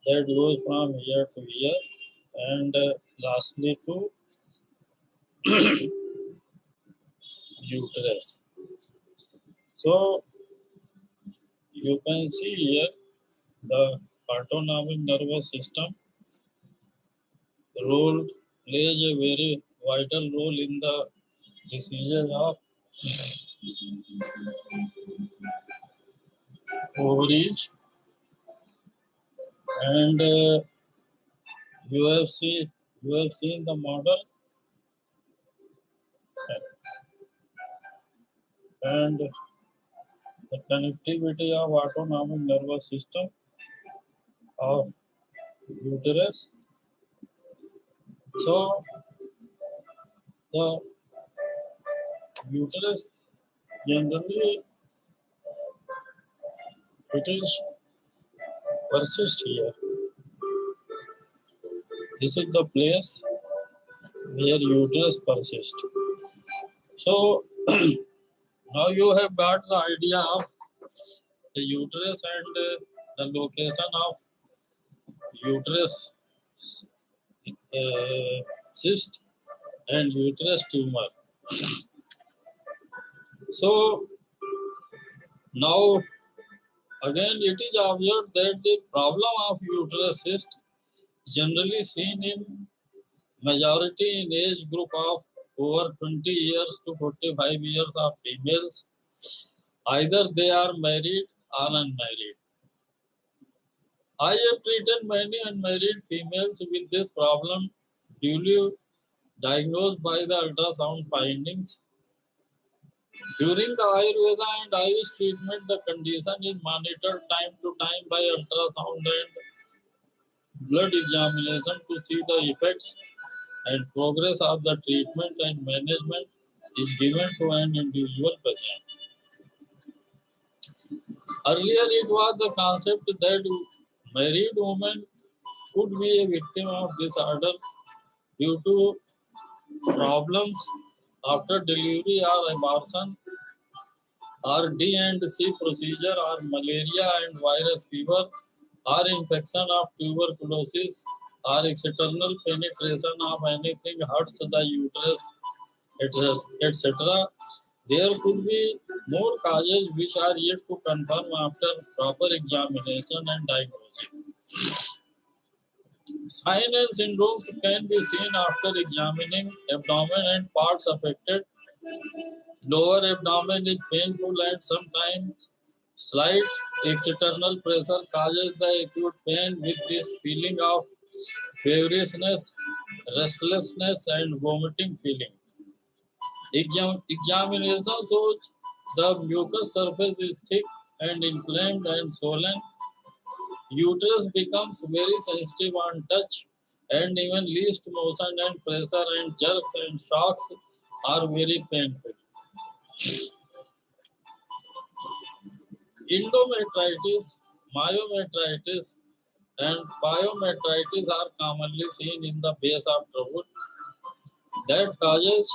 that goes from here to here, and lastly to uterus. So you can see here the autonomic nervous system role plays a very vital role in the diseases of ovaries, and you have seen the model and the connectivity of autonomic nervous system of uterus. So the uterus generally it is persist here. This is the place where uterus persists. So now you have got the idea of the uterus and the location of uterus cyst and uterus tumor. So now again it is observed that the problem of uterus cyst generally seen in majority in age group of over 20 years to 45 years of females. Either they are married or unmarried. I have treated many unmarried females with this problem duly diagnosed by the ultrasound findings. During the Ayurveda and Ayush treatment, the condition is monitored time to time by ultrasound and blood examination to see the effects and progress of the treatment, and management is given to an individual patient. Earlier, it was the concept that married women could be a victim of disorder due to problems after delivery or abortion, or D and C procedure, or malaria and virus fever, or infection of tuberculosis, or external penetration of anything hurts the uterus, etc. There could be more causes which are yet to confirm after proper examination and diagnosis. Signs and syndromes can be seen after examining abdomen and parts affected. Lower abdomen is painful and sometimes slight external pressure causes the acute pain with this feeling of feverishness, restlessness and vomiting feeling. Examination shows the mucous surface is thick and inflamed and swollen. Uterus becomes very sensitive on touch, and even least motion and pressure and jerks and shocks are very painful. Endometritis, myometritis, and pyometritis are commonly seen in the base of trachea that causes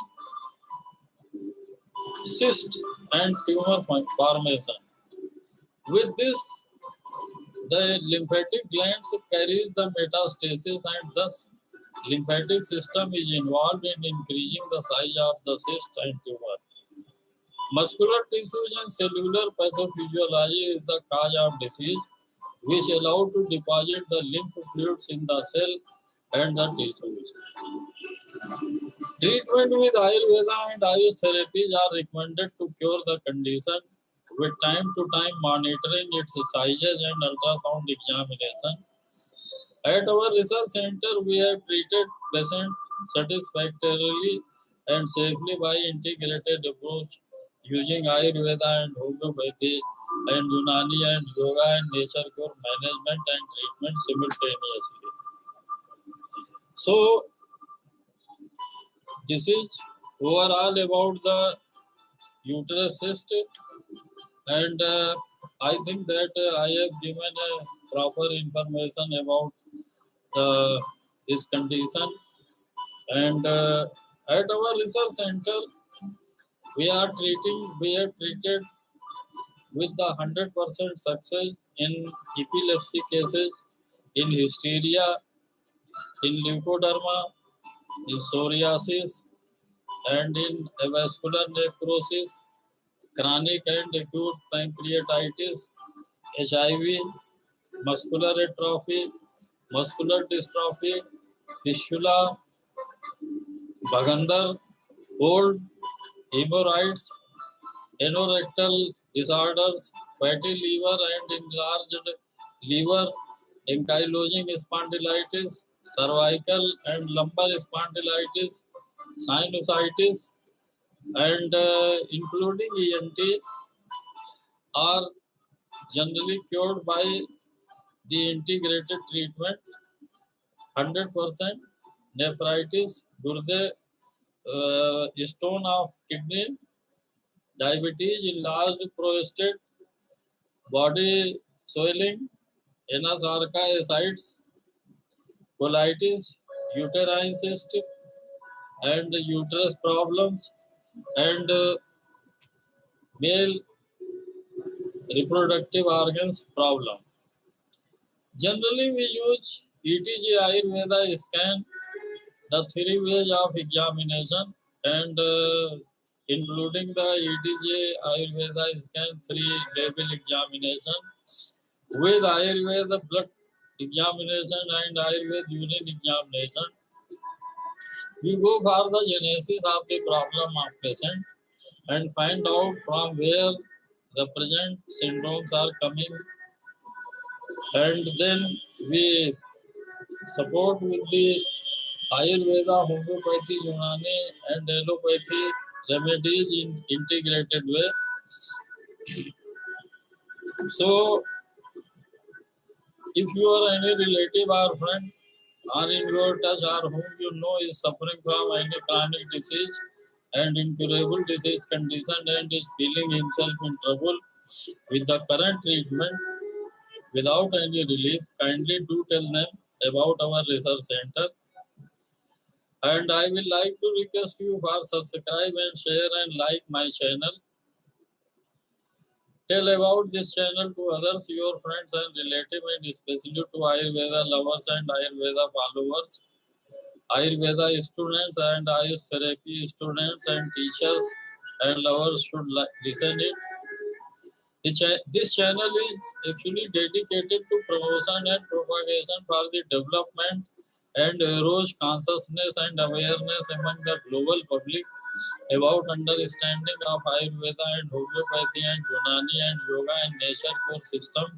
cyst and tumor formation. With this, the lymphatic glands carries the metastasis, and thus lymphatic system is involved in increasing the size of the cyst and tumor. Muscular tissues and cellular pathophysiology is the cause of disease, which allow to deposit the lymph fluids in the cell and the tissues. Treatment with Ayurveda and Ayush therapies are recommended to cure the condition with time to time monitoring its sizes and ultrasound examination. At our research center, we have treated patients satisfactorily and safely by integrated approach using Ayurveda and homeopathy and Unani and yoga and nature cure management and treatment simultaneously. So, this is overall about the uterus cyst, and I think that I have given proper information about this condition. And at our research center, we have treated with the 100% success in epilepsy cases, in hysteria, in leukoderma, in psoriasis, and in avascular necrosis, chronic and acute pancreatitis, HIV, muscular atrophy, muscular dystrophy, fistula, bagandar, cold, hemorrhoids, anorectal disorders, fatty liver and enlarged liver, ankylosing spondylitis, cervical and lumbar spondylitis, sinusitis, and including ENT are generally cured by the integrated treatment. 100% nephritis, gurde, stone of kidney, diabetes, enlarged prostate, body swelling, anasarca ascites, colitis, uterine cyst, and uterus problems, and male reproductive organs problem. Generally, we use ETG Ayurveda scan, the 3 ways of examination, and including the ETG Ayurveda scan 3 label examination with Ayurveda blood examination and Ayurveda urine examination. We go for the genesis of the problem of patient and find out from where the present syndromes are coming, and then we support with the Ayurveda, homeopathy, Unani, and allopathy remedies in integrated way. So, if you are any relative or friend or in your touch or whom you know is suffering from any chronic disease and incurable disease condition and is feeling himself in trouble with the current treatment without any relief, kindly do tell them about our research center. And I will like to request you for subscribe and share and like my channel. Tell about this channel to others, your friends and relatives, and especially to Ayurveda lovers and Ayurveda followers, Ayurveda students and ayush therapy students and teachers and lovers should listen it. This channel is actually dedicated to promotion and propagation for the development and raise consciousness and awareness among the global public about understanding of Ayurveda and homeopathy and Unani and yoga and nature core system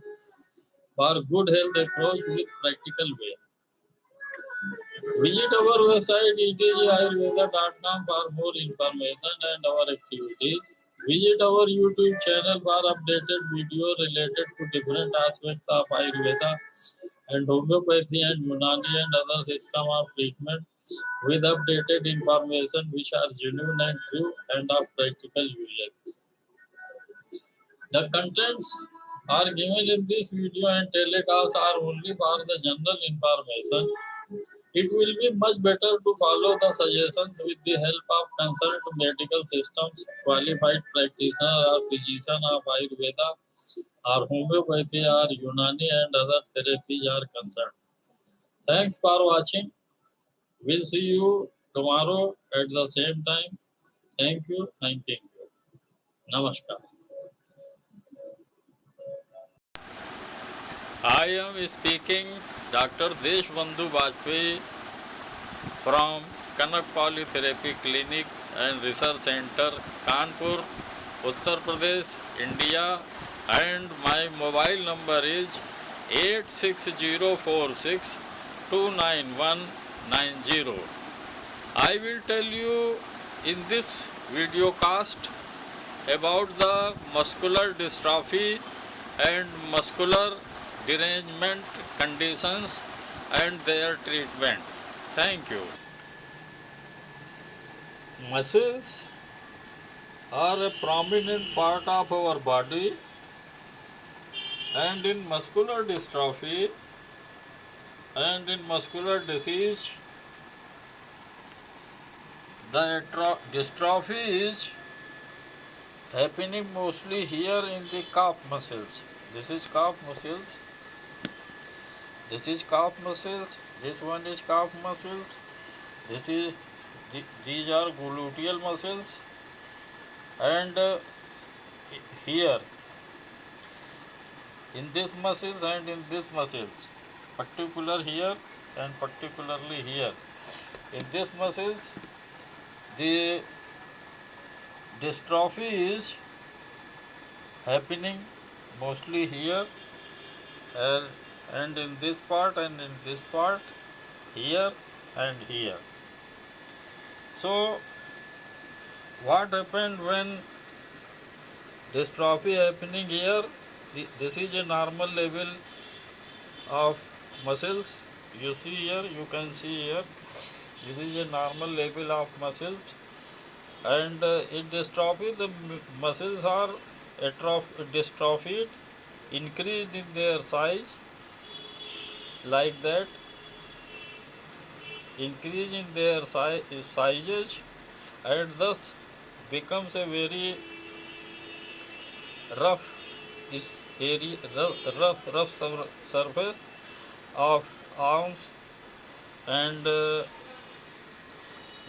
for good health approach with practical way. Visit our website etgayurveda.com for more information and our activities. Visit our YouTube channel for updated video related to different aspects of Ayurveda and homeopathy and Unani and other system of treatment with updated information which are genuine and true and of practical use. The contents are given in this video and telecast are only for the general information. It will be much better to follow the suggestions with the help of concerned medical systems, qualified practitioner or physician of Ayurveda or homeopathy or Unani and other therapies are concerned. Thanks for watching. We'll see you tomorrow at the same time. Thank you. Thank you. Namaskar. I am speaking Dr. Deshbandhu Bajpai from Kanak Polytherapy Clinic and Research Center, Kanpur, Uttar Pradesh, India, and my mobile number is 86046291190. I will tell you in this video cast about the muscular dystrophy and muscular derangement conditions and their treatment. Thank you. Muscles are a prominent part of our body, and in muscular dystrophy and in muscular disease, the dystrophy is happening mostly here in the calf muscles. This is calf muscles. This is calf muscles. This one is calf muscles. These are gluteal muscles, and here in this muscles and in this muscles, particular here and particularly here. In these muscles, the dystrophy is happening mostly here and in this part and in this part, here and here. So what happened when dystrophy happening here? This is a normal level of muscles. You see here, you can see here, this is a normal level of muscles, and in dystrophy the muscles are dystrophied, increased in their size like that, increase in their sizes, and thus becomes a very rough area, rough surface of arms, and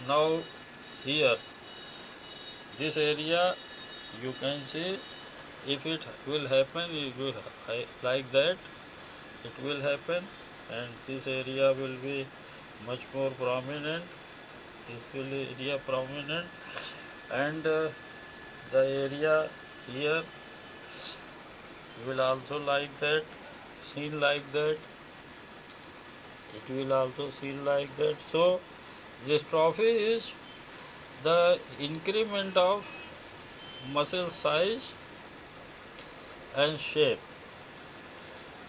now here this area you can see, if it will happen, it will like that, it will happen, and this area will be much more prominent, this will area prominent, and the area here will also like that, seen like that, it will also seen like that. So dystrophy is the increment of muscle size and shape.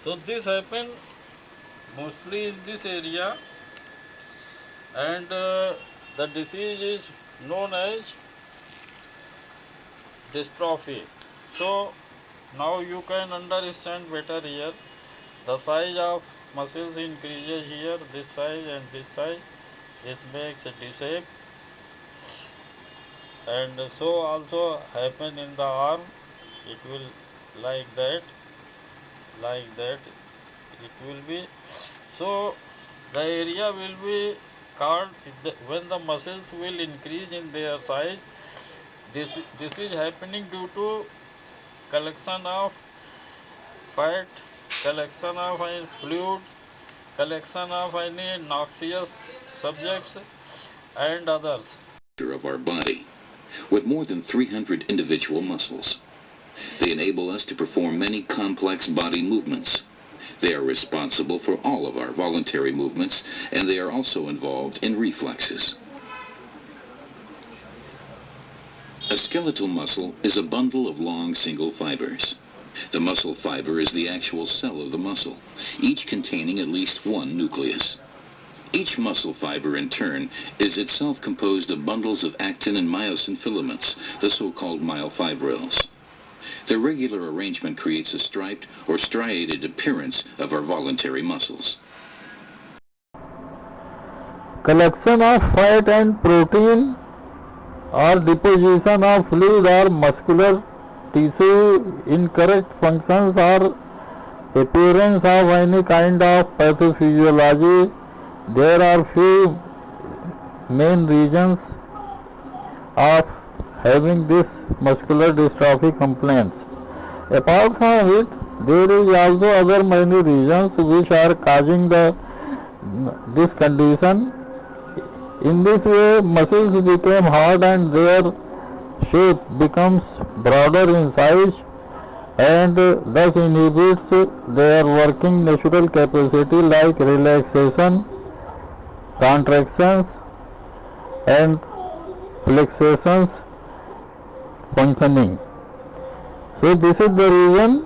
So this happens mostly in this area, and the disease is known as dystrophy. So now you can understand better here. The size of muscles increases here, this size and this size. This makes a D-shape. And so also happen in the arm. It will like that, it will be. So the area will be called, when the muscles will increase in their size, this is happening due to collection of fat, collection of any fluid, collection of any noxious subjects and others. Of our body, with more than 300 individual muscles. They enable us to perform many complex body movements. They are responsible for all of our voluntary movements, and they are also involved in reflexes. A skeletal muscle is a bundle of long single fibers. The muscle fiber is the actual cell of the muscle, each containing at least one nucleus. Each muscle fiber, in turn, is itself composed of bundles of actin and myosin filaments, the so-called myofibrils. Their regular arrangement creates a striped or striated appearance of our voluntary muscles. Collection of fat and protein or deposition of fluid or muscular tissue, incorrect functions or appearance of any kind of pathophysiology. There are few main reasons of having this muscular dystrophy complaints. Apart from it, there is also other many reasons which are causing this condition. In this way, muscles become hard and their shape becomes broader in size and thus inhibits their working natural capacity like relaxation, contractions and flexations functioning. So this is the reason.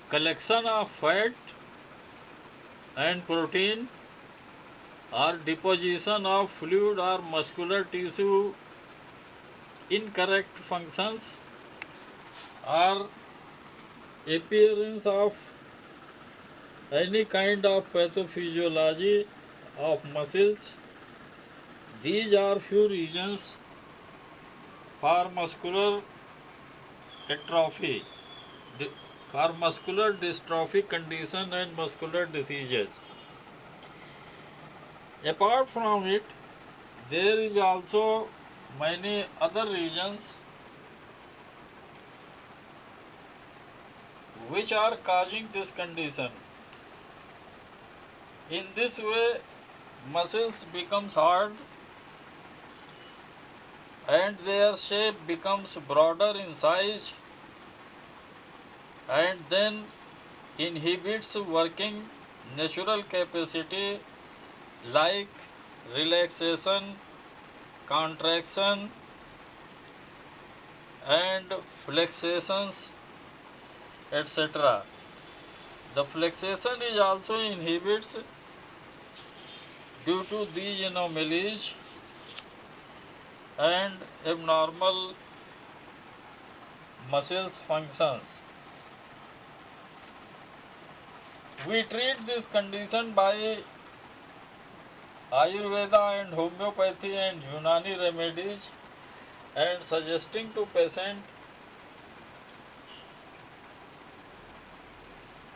Collection of fat and protein or deposition of fluid or muscular tissue, incorrect functions or appearance of any kind of pathophysiology of muscles. These are few reasons for muscular atrophy, for muscular dystrophy condition and muscular diseases. Apart from it, there is also many other reasons which are causing this condition. In this way, muscles becomes hard and their shape becomes broader in size and then inhibits working natural capacity like relaxation, contraction and flexations, etc. The flexation is also inhibits due to these anomalies and abnormal muscle functions. We treat this condition by Ayurveda and homeopathy and Unani remedies and suggesting to patient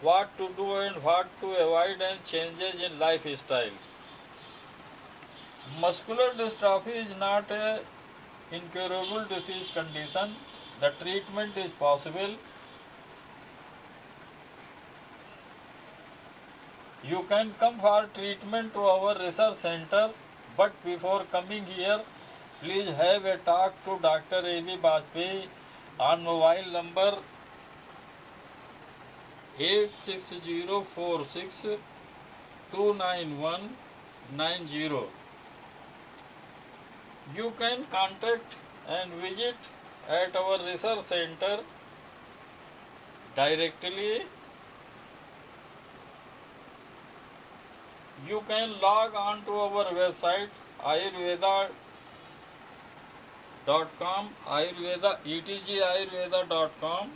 what to do and what to avoid and changes in lifestyle. Muscular dystrophy is not an incurable disease condition. The treatment is possible. You can come for treatment to our research center, but before coming here, please have a talk to Dr. A.B. Bajpai on mobile number 86046-29190. You can contact and visit at our research center directly. You can log on to our website ayurveda.com, etgayurveda.com.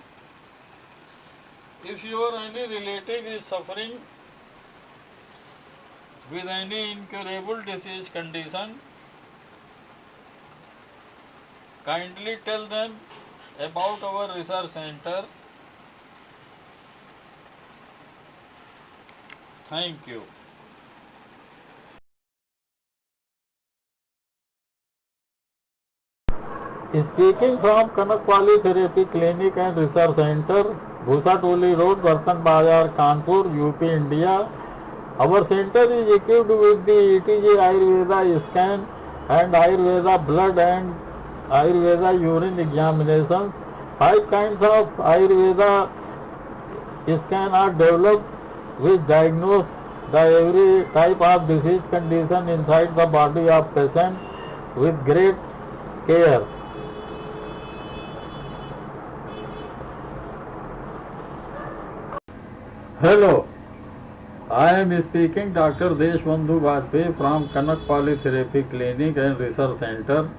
If your any relative is suffering with any incurable disease condition, kindly tell them about our research center. Thank you. Speaking from Kanakwali Therapy Clinic and Research Center, Bhusatoli Road, Barsan Bazar, Kanpur, UP, India. Our center is equipped with the ETG Ayurveda scan and Ayurveda blood and Ayurveda urine examinations. 5 kinds of Ayurveda scan are developed which diagnose the every type of disease condition inside the body of patient with great care. Hello, I am speaking Dr. Deshbandhu Bajpai from Kanakpali Therapy Clinic and Research Center,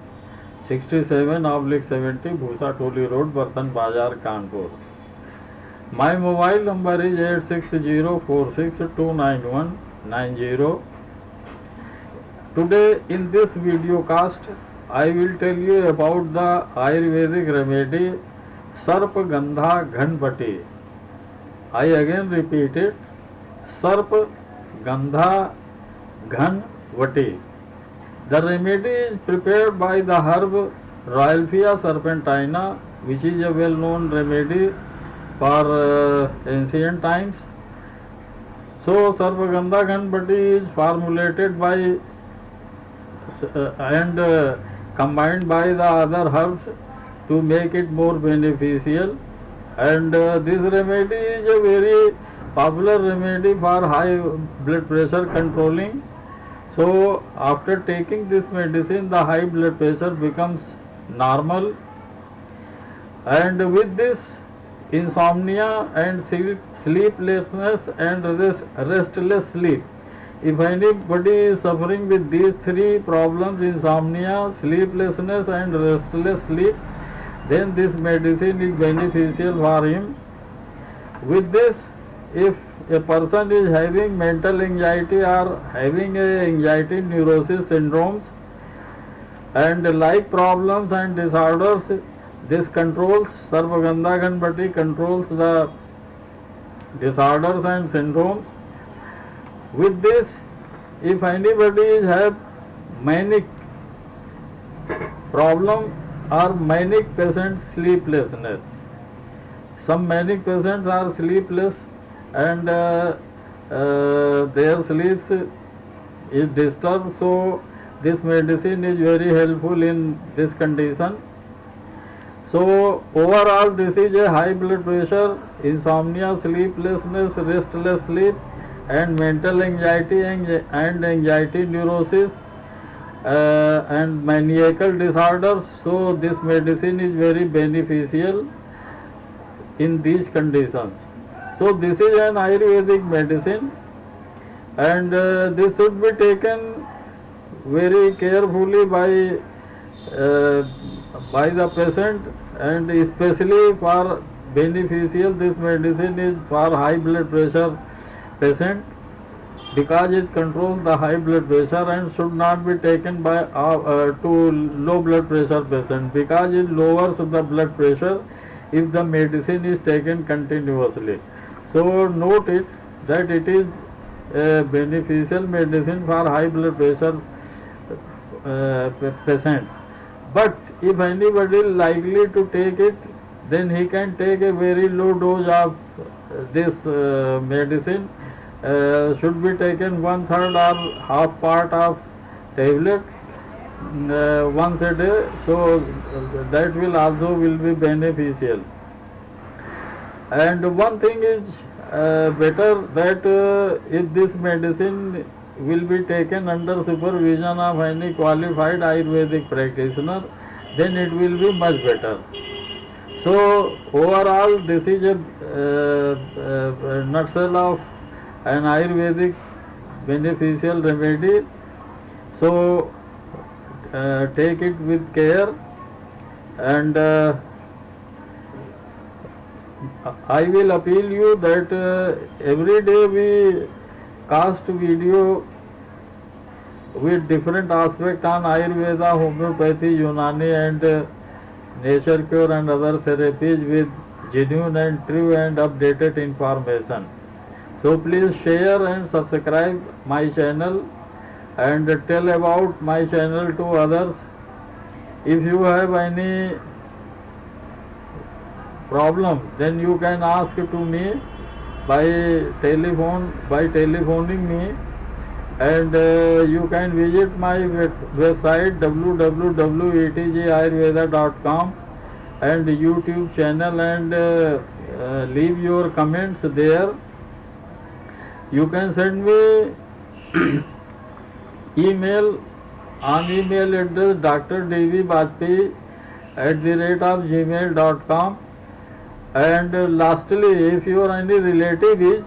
67/70 Bhusatoli Road, Barsan Bazar, Kanpur. My mobile number is 86046-29190. Today in this video cast, I will tell you about the Ayurvedic remedy Sarp Gandha Ghanpati. I again repeat it, Sarp Gandha Ghanvati. The remedy is prepared by the herb Ralphia serpentina, which is a well-known remedy for ancient times. So, Sarp Gandha Ghanvati is formulated by and combined by the other herbs to make it more beneficial. And this remedy is a very popular remedy for high blood pressure controlling. So after taking this medicine, the high blood pressure becomes normal, and with this insomnia and sleeplessness and restless sleep. If anybody is suffering with these 3 problems, insomnia, sleeplessness and restless sleep, then this medicine is beneficial for him. With this, if a person is having mental anxiety or having anxiety neurosis syndromes and like problems and disorders, this controls, Sarvagandha Ghanpati controls the disorders and syndromes. With this, if anybody is have manic problem or manic patient sleeplessness, some manic patients are sleepless and their sleeps is disturbed, so this medicine is very helpful in this condition. So overall this is a high blood pressure, insomnia, sleeplessness, restless sleep and mental anxiety and anxiety neurosis and maniacal disorders. So this medicine is very beneficial in these conditions. So this is an Ayurvedic medicine, and this should be taken very carefully by the patient, and especially for beneficial this medicine is for high blood pressure patient, because it controls the high blood pressure and should not be taken by to low blood pressure patient, because it lowers the blood pressure if the medicine is taken continuously. So note it that it is a beneficial medicine for high blood pressure patient. But if anybody is likely to take it, then he can take a very low dose of this medicine. Should be taken 1/3 or half part of tablet once a day, so that will also will be beneficial. And one thing is better that if this medicine will be taken under supervision of any qualified Ayurvedic practitioner, then it will be much better. So overall this is a nutshell of an Ayurvedic beneficial remedy. So take it with care, and I will appeal you that every day we cast video with different aspects on Ayurveda, homeopathy, Unani and nature cure and other therapies with genuine and true and updated information. So please share and subscribe my channel and tell about my channel to others. If you have any problem, then you can ask to me by telephoning me, and you can visit my website www.etgayurveda.com and YouTube channel, and leave your comments there. You can send me email on email address drdbbajpai@gmail.com. And lastly, if your any relative is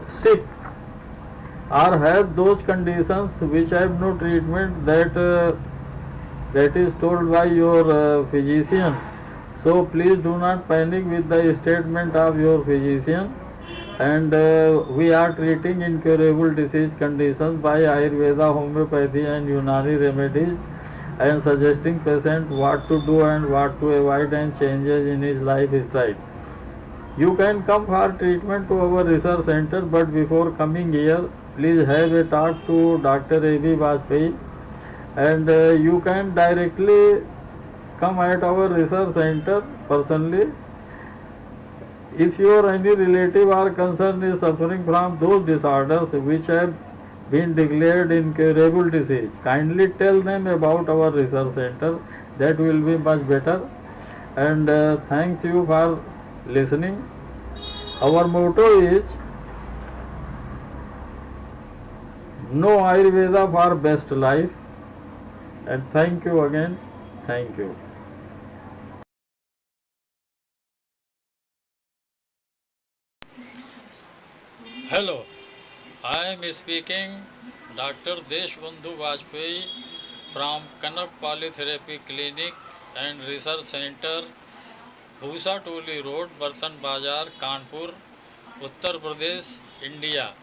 sick or have those conditions which have no treatment, that is told by your physician, so please do not panic with the statement of your physician. And we are treating incurable disease conditions by Ayurveda, homeopathy and Unani remedies, and suggesting patient what to do and what to avoid and changes in his lifestyle. You can come for treatment to our research center, but before coming here, please have a talk to Dr. A.B. Bajpai, and you can directly come at our research center personally. If your any relative or concern is suffering from those disorders which have been declared incurable disease, kindly tell them about our research center. That will be much better. And thanks you for listening. Our motto is No Ayurveda for best life. And thank you again. Thank you. Hello, I am speaking Dr. Deshbandhu Bajpai from Kanab Polytherapy Clinic and Research Center, Bhusa Toli Road, Bartan Bazar, Kanpur, Uttar Pradesh, India.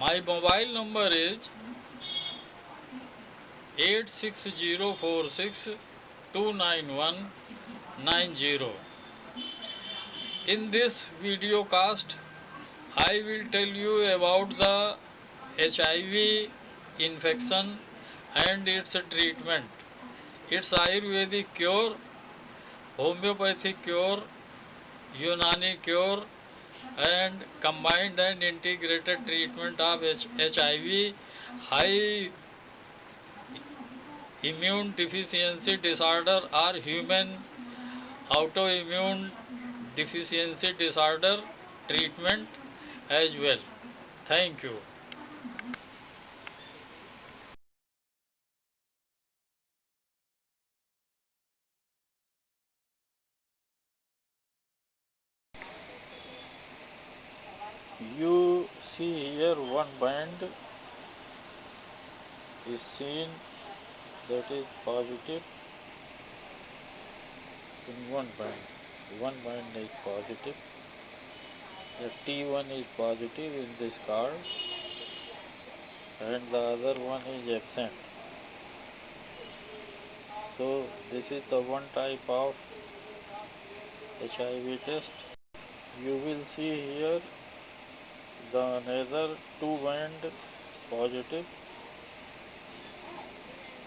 My mobile number is 86046291190. In this video cast, I will tell you about the HIV infection and its treatment, its Ayurvedic cure, homeopathic cure, Unani cure, and combined and integrated treatment of HIV, high immune deficiency disorder or human autoimmune deficiency disorder treatment as well. Thank you. You see here one band is seen that is positive in one band. One band is positive. The T1 is positive in this card and the other one is absent. So this is the one type of HIV test. You will see here the another two band positive.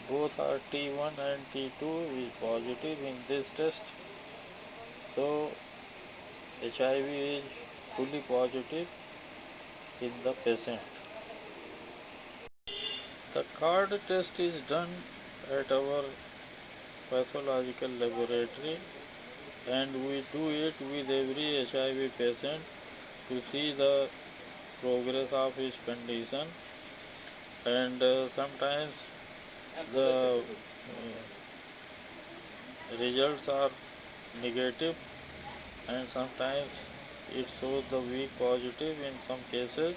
Both are T1 and T2 is positive in this test. So HIV is fully positive in the patient. The card test is done at our pathological laboratory and we do it with every HIV patient to see the progress of his condition, and sometimes the results are negative and sometimes it shows the weak positive in some cases.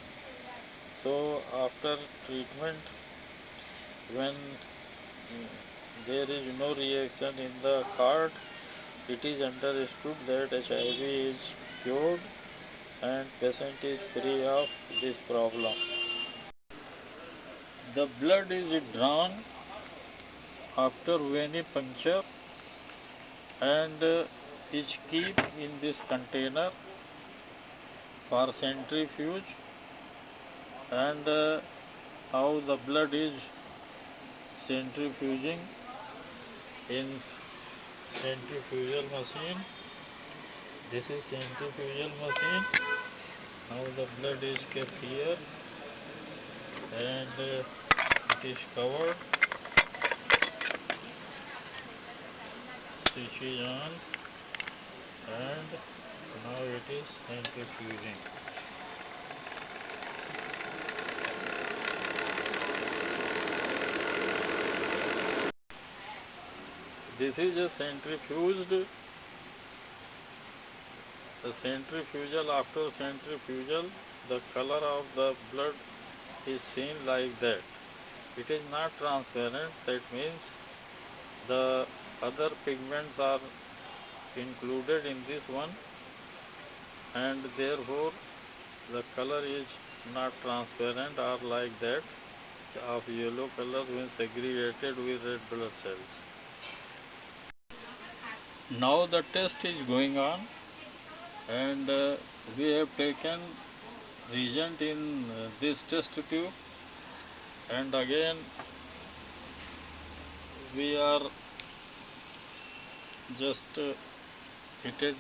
So after treatment, when there is no reaction in the card, it is understood that HIV is cured and patient is free of this problem. The blood is drawn after venipuncture and is kept in this container for centrifuge, and how the blood is centrifuging in centrifugal machine. This is centrifugal machine. Now the blood is kept here and it is covered. Switch is on and now it is centrifuging. This is a centrifuged. The centrifugal, after centrifugal, the color of the blood is seen like that. It is not transparent, that means the other pigments are included in this one and therefore the color is not transparent or like that of yellow color when segregated with red blood cells. Now the test is going on and we have taken reagent in this test tube and again we are just fitted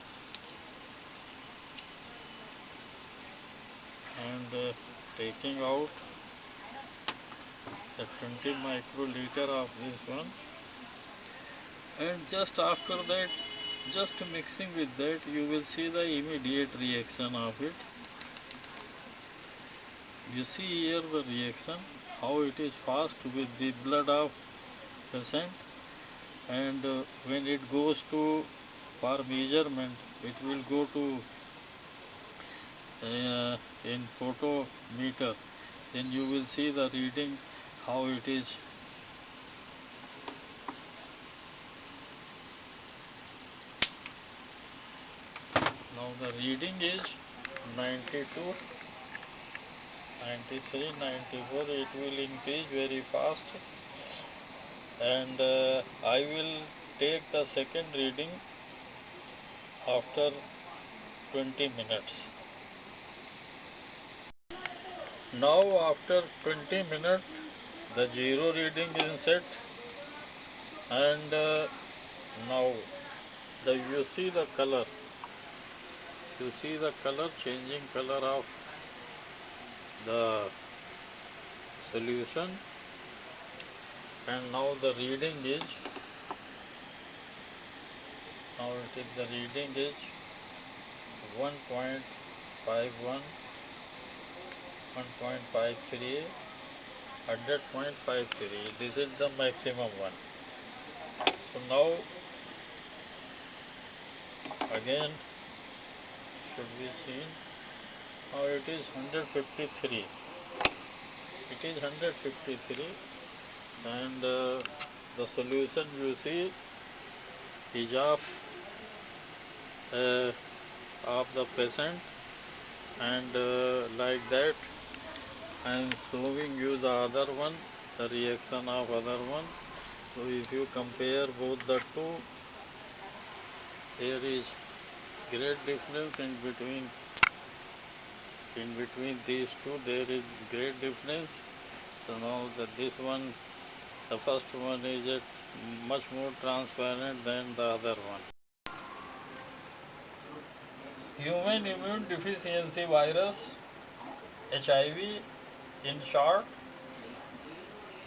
and taking out the 20 microliter of this one, and just after that, just mixing with that, you will see the immediate reaction of it. You see here the reaction, how it is fast with the blood of patient, and when it goes to for measurement, it will go to in photometer, then you will see the reading how it is. Now the reading is 92, 93, 94. It will increase very fast, and I will take the second reading after 20 minutes. Now after 20 minutes, the zero reading is set, and now you see the color. you see the color, changing color of the solution, and now the reading is, the reading is 1.51, 1.53, 100.53. This is the maximum one. So now again should be seen. Now it is 153. It is 153, and the solution you see is of the patient, and like that I am showing you the other one, the reaction of other one. So if you compare both the two, there is great difference in between these two. There is great difference. So now this one, the first one is much more transparent than the other one. Human immune deficiency virus, HIV in short.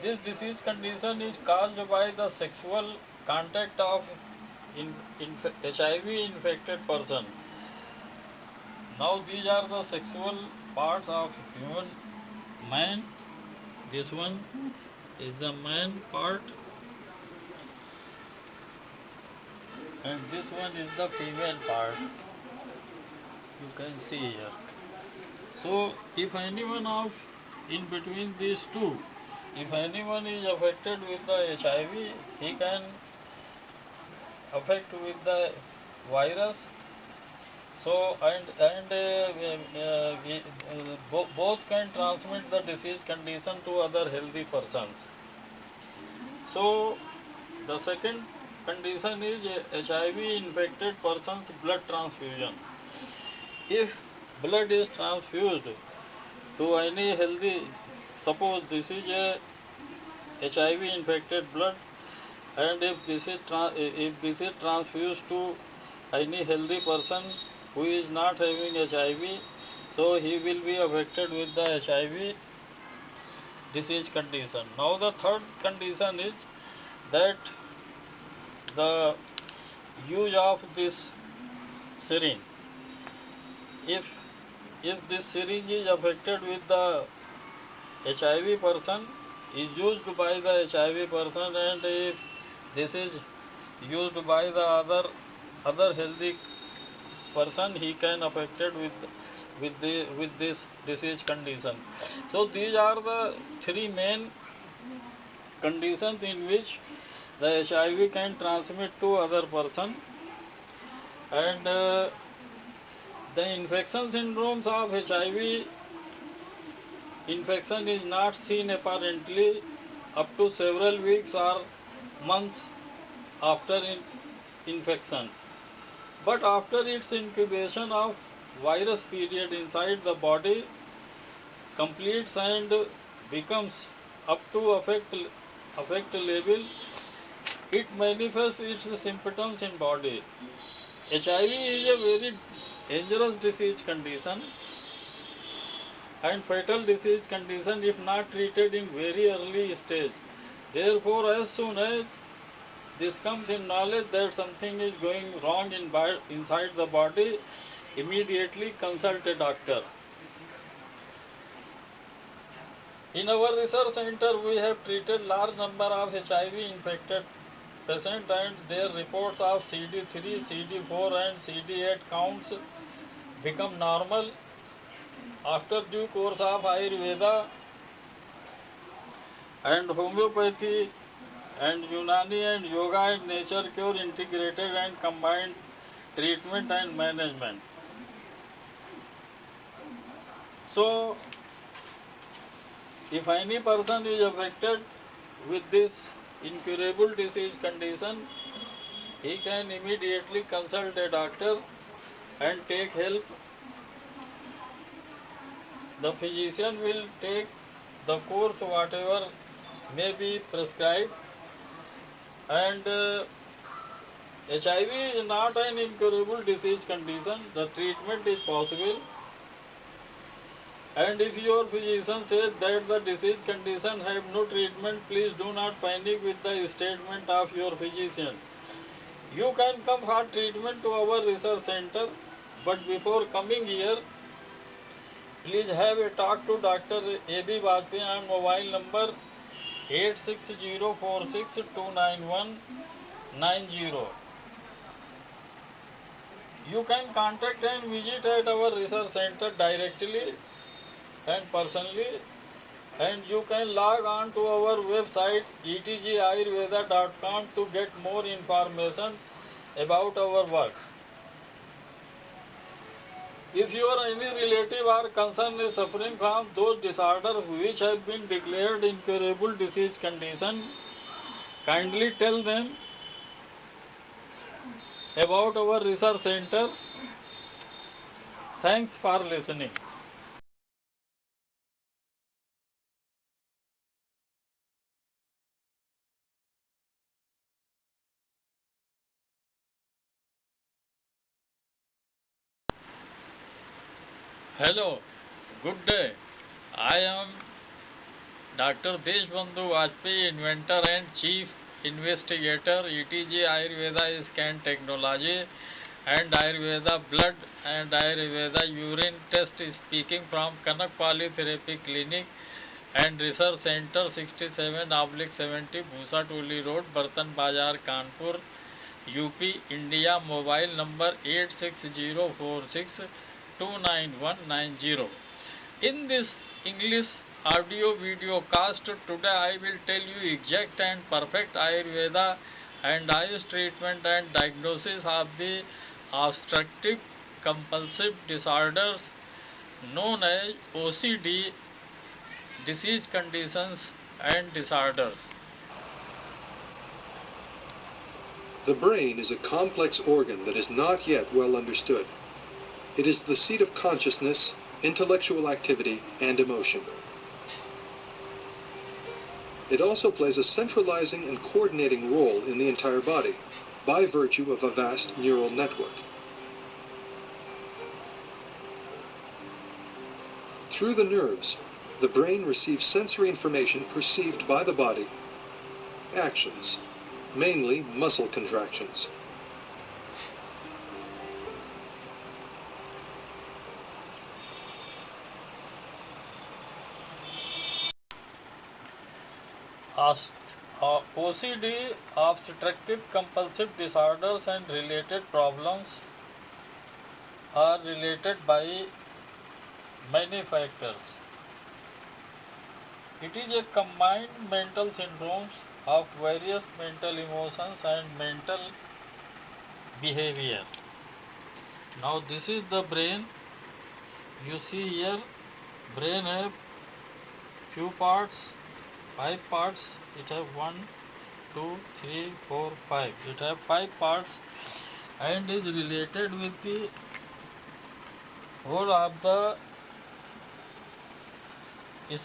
This disease condition is caused by the sexual contact of HIV infected person. Now these are the sexual parts of human man. This one is the man part, and this one is the female part. You can see here. So if anyone of in between these two, if anyone is affected with the HIV, he can affect with the virus. So both can transmit the disease condition to other healthy persons. So the second condition is HIV infected person's blood transfusion. If blood is transfused to any healthy, suppose this is a HIV infected blood, and if this is transfused to any healthy person who is not having HIV, so he will be affected with the HIV disease condition. Now the third condition is that the use of this syringe. If this syringe is affected with the HIV person, is used by the HIV person, and if this is used by the other healthy person, he can affected with this disease condition. So these are the three main conditions in which the HIV can transmit to other person, and the infection syndromes of HIV infection is not seen apparently up to several weeks or months after infection. But after its incubation of virus period inside the body completes and becomes up to affect level, it manifests its symptoms in body. HIV is a very dangerous disease condition and fatal disease condition if not treated in very early stage. Therefore, as soon as this comes in knowledge that something is going wrong inside the body, immediately consult a doctor. In our research center, we have treated large number of HIV infected patients, and their reports of CD3, CD4 and CD8 counts become normal after due course of Ayurveda and homeopathy and Unani and yoga and nature cure integrated and combined treatment and management. So, if any person is affected with this incurable disease condition, he can immediately consult a doctor and take help. The physician will take the course whatever may be prescribed, and HIV is not an incurable disease condition. The treatment is possible. And if your physician says that the disease condition have no treatment, please do not panic with the statement of your physician. You can come for treatment to our research center, but before coming here, please have a talk to Dr. A.B. Bajpai on mobile number 86046299190. You can contact and visit at our research center directly and personally, and you can log on to our website etgayurveda.com to get more information about our work. If your any relative or concern is suffering from those disorders which have been declared incurable disease condition, kindly tell them about our research center. Thanks for listening. Hello, good day. I am Dr. Deshbandhu Vajpai, inventor and chief investigator, ETG Ayurveda Scan Technology and Ayurveda Blood and Ayurveda Urine Test, speaking from Kanakpali Therapy Clinic and Research Center 67/70 Bhusa Toli Road, Bartan Bazar, Kanpur, UP, India. Mobile number 86046299190. In this English audio video cast today, I will tell you exact and perfect Ayurveda and ayush treatment and diagnosis of the obstructive compulsive disorders known as OCD, disease conditions and disorders. The brain is a complex organ that is not yet well understood. It is the seat of consciousness, intellectual activity, and emotion. It also plays a centralizing and coordinating role in the entire body by virtue of a vast neural network. Through the nerves, the brain receives sensory information perceived by the body, actions, mainly muscle contractions. OCD, obstructive compulsive disorders and related problems, are related by many factors. It is a combined mental syndromes of various mental emotions and mental behavior. Now this is the brain. You see here, brain have few parts, 5 parts. It have 1, 2, 3, 4, 5. It have 5 parts and is related with the whole of the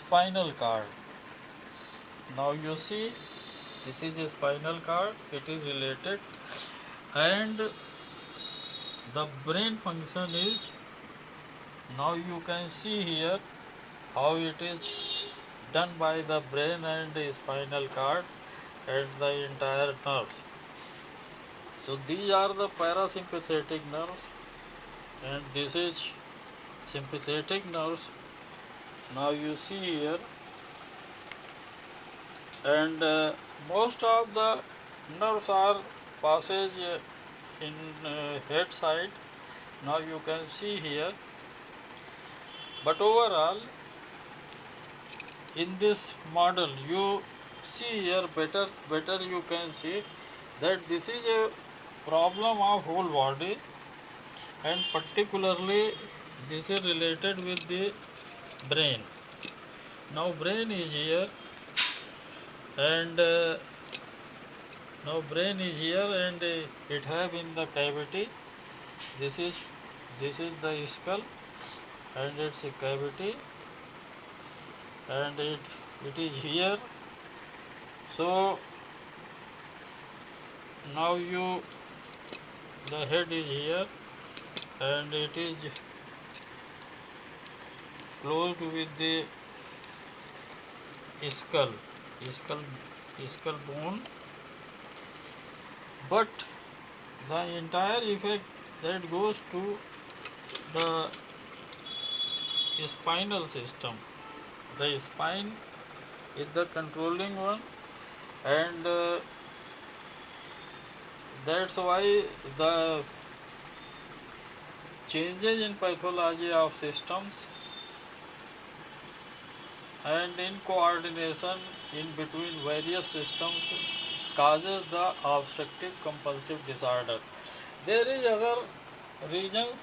spinal cord. Now you see, this is a spinal cord. It is related, and the brain function is, now you can see here how it is done by the brain and the spinal cord and the entire nerves. So these are the parasympathetic nerves and this is sympathetic nerves. Now you see here, and most of the nerves are passage in head side. Now you can see here, but overall in this model you see here better you can see that this is a problem of whole body, and particularly this is related with the brain. Now brain is here, and now brain is here, and it have in the cavity. This is the skull and its a cavity, and it is here. So now you the head is here and it is closed with the skull, skull, skull bone, but the entire effect that goes to the spinal system. The spine is the controlling one, and that's why the changes in pathology of systems and in coordination in between various systems causes the obstructive compulsive disorder. There is other reasons,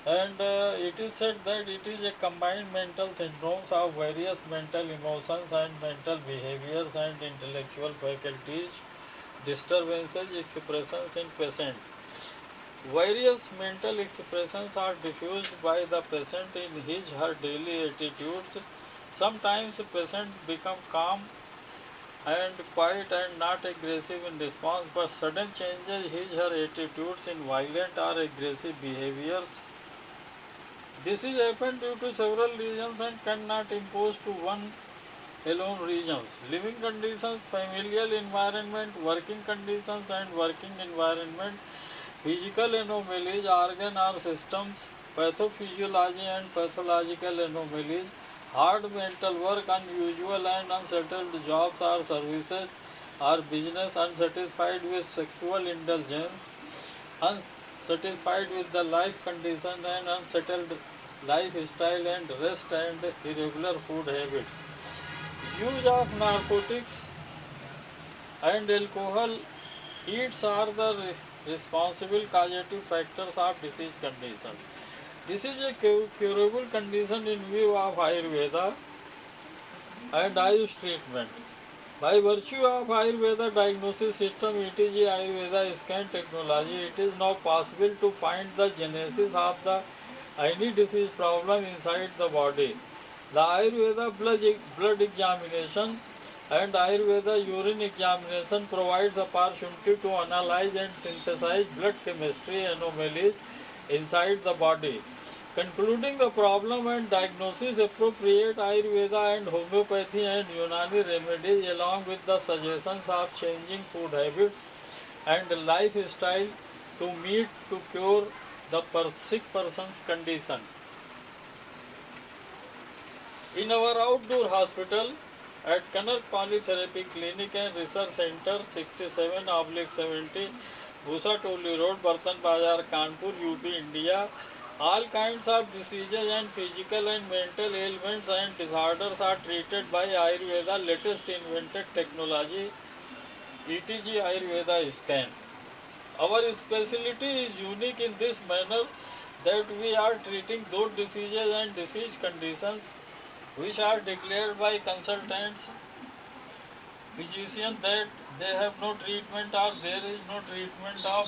and it is said that it is a combined mental syndromes of various mental emotions and mental behaviors and intellectual faculties, disturbances, expressions in patient. Various mental expressions are diffused by the patient in his/her daily attitudes. Sometimes the patient becomes calm and quiet and not aggressive in response, but sudden changes his/her attitudes in violent or aggressive behaviors. This is happened due to several reasons and cannot impose to one alone reasons. Living conditions, familial environment, working conditions and working environment, physical anomalies, organ or systems, pathophysiology and pathological anomalies, hard mental work, unusual and unsettled jobs or services or business, unsatisfied with sexual indulgence, unsatisfied with the life condition and unsettled lifestyle and rest and irregular food habits. Use of narcotics and alcohol eats are the responsible causative factors of disease condition. This is a curable condition in view of Ayurveda and ayush treatment. By virtue of Ayurveda diagnosis system, e.g. Ayurveda scan technology, it is now possible to find the genesis of the any disease problem inside the body. The Ayurveda blood examination and Ayurveda urine examination provides opportunity to analyze and synthesize blood chemistry anomalies inside the body. Concluding the problem and diagnosis, appropriate Ayurveda and homeopathy and Unani remedies along with the suggestions of changing food habits and lifestyle to meet to cure the sick person's condition. In our outdoor hospital at Kanak Polytherapy Clinic and Research Center 67/70 Bhusa Toli Road, Bartan Bazar, Kanpur, UP, India, all kinds of diseases and physical and mental ailments and disorders are treated by Ayurveda latest invented technology, e.g. Ayurveda scan. Our specialty is unique in this manner that we are treating those diseases and disease conditions which are declared by consultants, physicians that they have no treatment or there is no treatment of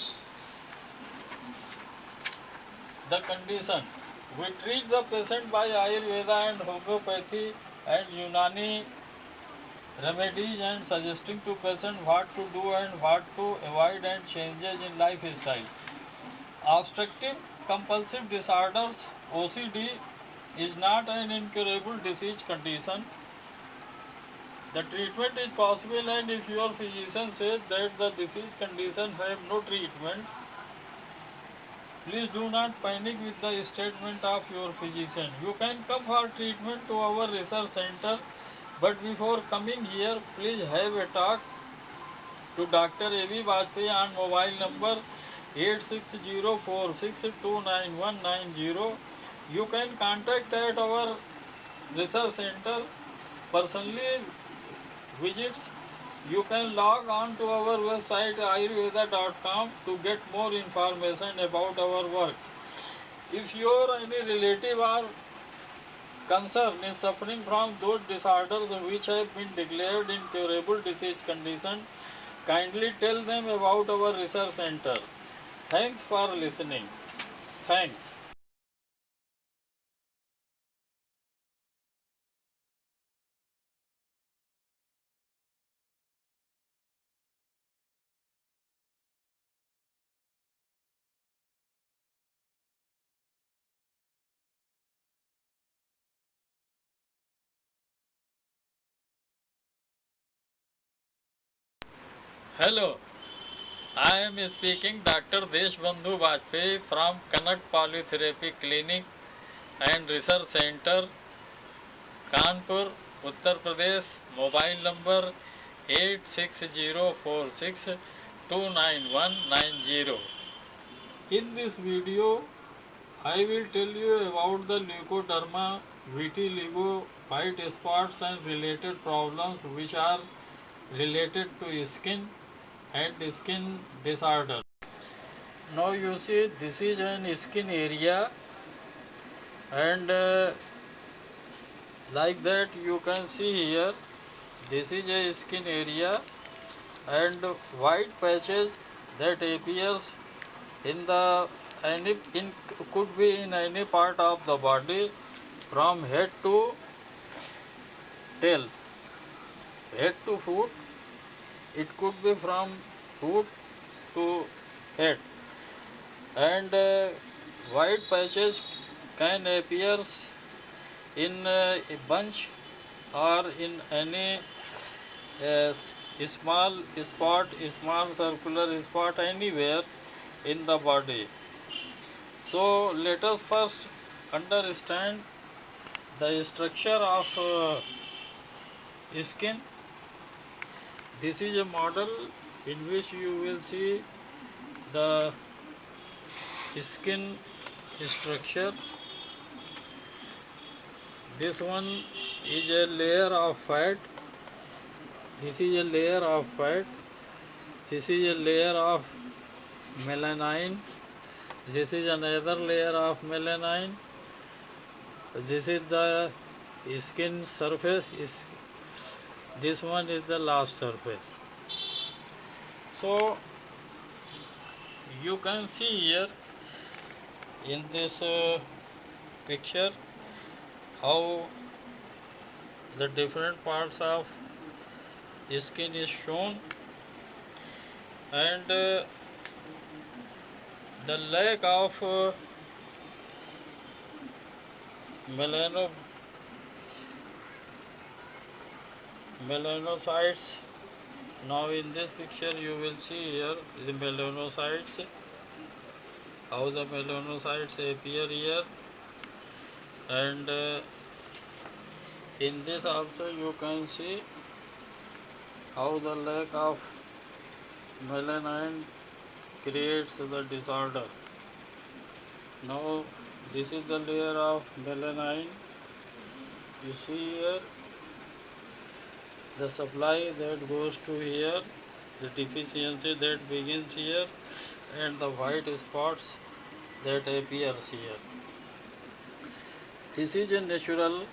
the condition. We treat the patient by Ayurveda and homeopathy and Unani remedies and suggesting to patient what to do and what to avoid and changes in lifestyle. Obstructive compulsive disorders, OCD, is not an incurable disease condition. The treatment is possible, and if your physician says that the disease condition have no treatment, please do not panic with the statement of your physician. You can come for treatment to our research center, but before coming here, please have a talk to Dr. A.B. Bajpai on mobile number 8604629190. You can contact at our research center personally visits. You can log on to our website ayurveda.com to get more information about our work. If your any relative or concern is suffering from those disorders which have been declared incurable disease condition, kindly tell them about our research center. Thanks for listening. Thanks. Hello, I am speaking Dr. Deshbandhu Bajpai from Kannada Polytherapy Clinic and Research Center, Kanpur, Uttar Pradesh. Mobile number 86046299190. In this video, I will tell you about the leukoderma, vitiligo, white spots and related problems which are related to skin and skin disorder. Now you see this is an skin area, and like that you can see here this is a skin area, and white patches that appears in the could be in any part of the body from head to tail, head to foot. It could be from foot to head, and white patches can appear in a bunch or in any uh, small spot, small circular spot anywhere in the body. So let us first understand the structure of skin. This is a model in which you will see the skin structure. This one is a layer of fat. This is a layer of fat. This is a layer of melanin. This is another layer of melanin. This is the skin surface. This one is the last surface. So you can see here in this picture how the different parts of skin is shown, and the lack of melanocytes. Now in this picture you will see here the melanocytes, how the melanocytes appear here, and in this also you can see how the lack of melanin creates the disorder. Now this is the layer of melanin. You see here the supply that goes to here, the deficiency that begins here, and the white spots that appears here. This is a natural.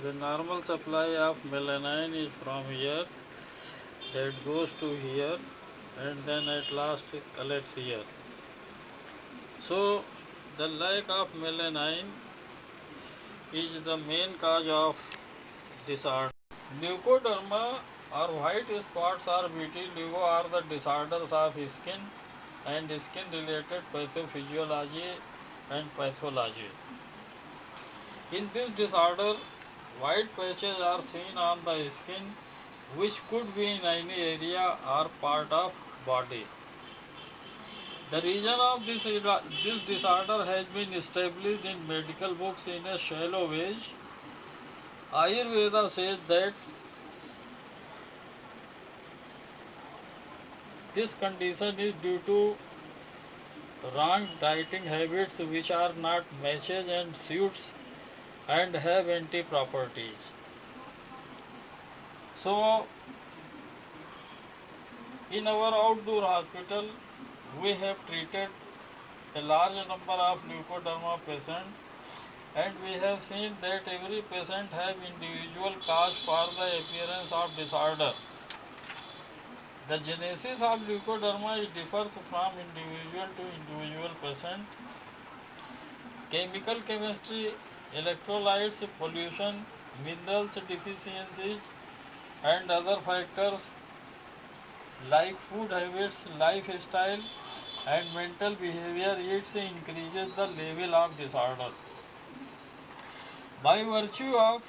The normal supply of melanin is from here, that goes to here, and then at last it collects here. So the lack of melanin is the main cause of disorder. Leukoderma or white spots or vitiligo are the disorders of skin and skin related pathophysiology and pathology. In this disorder, white patches are seen on the skin which could be in any area or part of body. The reason of this disorder has been established in medical books in a shallow way. Ayurveda says that this condition is due to wrong dieting habits which are not matches and suits and have anti-properties. So, in our outdoor hospital, we have treated a large number of leukoderma patients, and we have seen that every patient has individual cause for the appearance of disorder. The genesis of leukoderma differs from individual to individual patient. Chemical chemistry, electrolytes, pollution, minerals deficiencies, and other factors like food habits, lifestyle, and mental behavior increases the level of disorder. By virtue of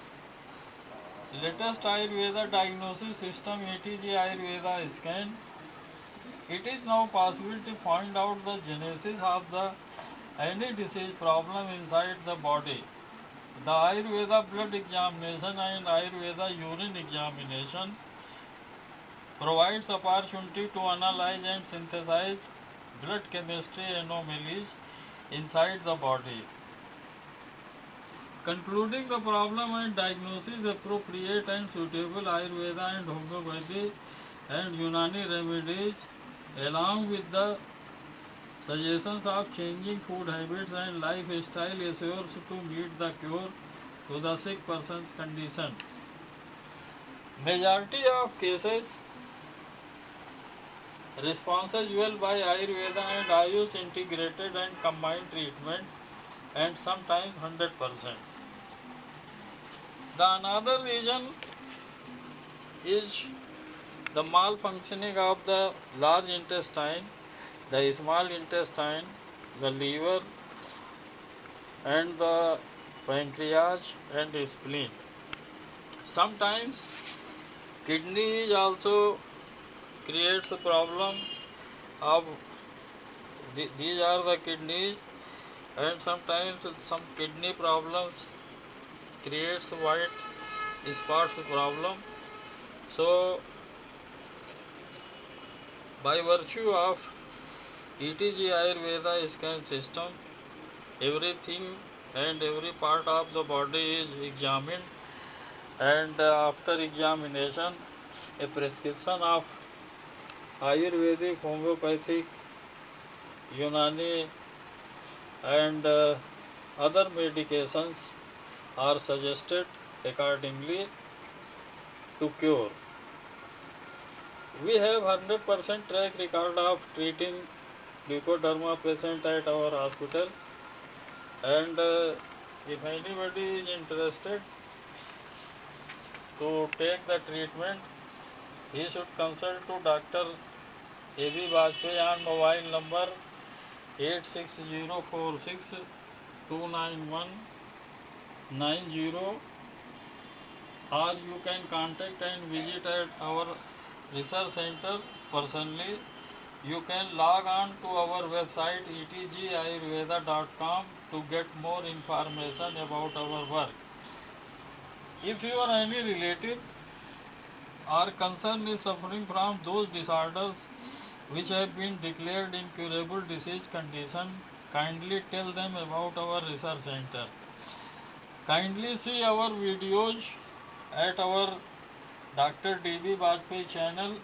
latest Ayurveda diagnosis system ATG Ayurveda scan, it is now possible to find out the genesis of the any disease problem inside the body. The Ayurveda blood examination and Ayurveda urine examination provides opportunity to analyze and synthesize blood chemistry anomalies inside the body. Concluding the problem and diagnosis, appropriate and suitable Ayurveda and homeopathy and Unani remedies along with the suggestions of changing food habits and lifestyle assures to meet the cure to the sick person's condition. Majority of cases responses well by Ayurveda and ayush integrated and combined treatment and sometimes 100%. The another reason is the malfunctioning of the large intestine, the small intestine, the liver and the pancreas and the spleen. Sometimes kidney also creates a problem of these are the kidneys, and sometimes some kidney problems creates white spots problem. So by virtue of ETG Ayurveda scan system, everything and every part of the body is examined, and after examination a prescription of Ayurvedic, homeopathic, Unani and other medications are suggested accordingly to cure. We have 100% track record of treating leukoderma patient at our hospital, and if anybody is interested to take the treatment, he should consult to Dr. A.B. Bajpai on mobile number 86046291190, or you can contact and visit at our research center personally. You can log on to our website etgayurveda.com to get more information about our work. If you or any relative or concern is suffering from those disorders which have been declared incurable disease condition, kindly tell them about our research center. Kindly see our videos at our Dr. D.B. Bajpai channel,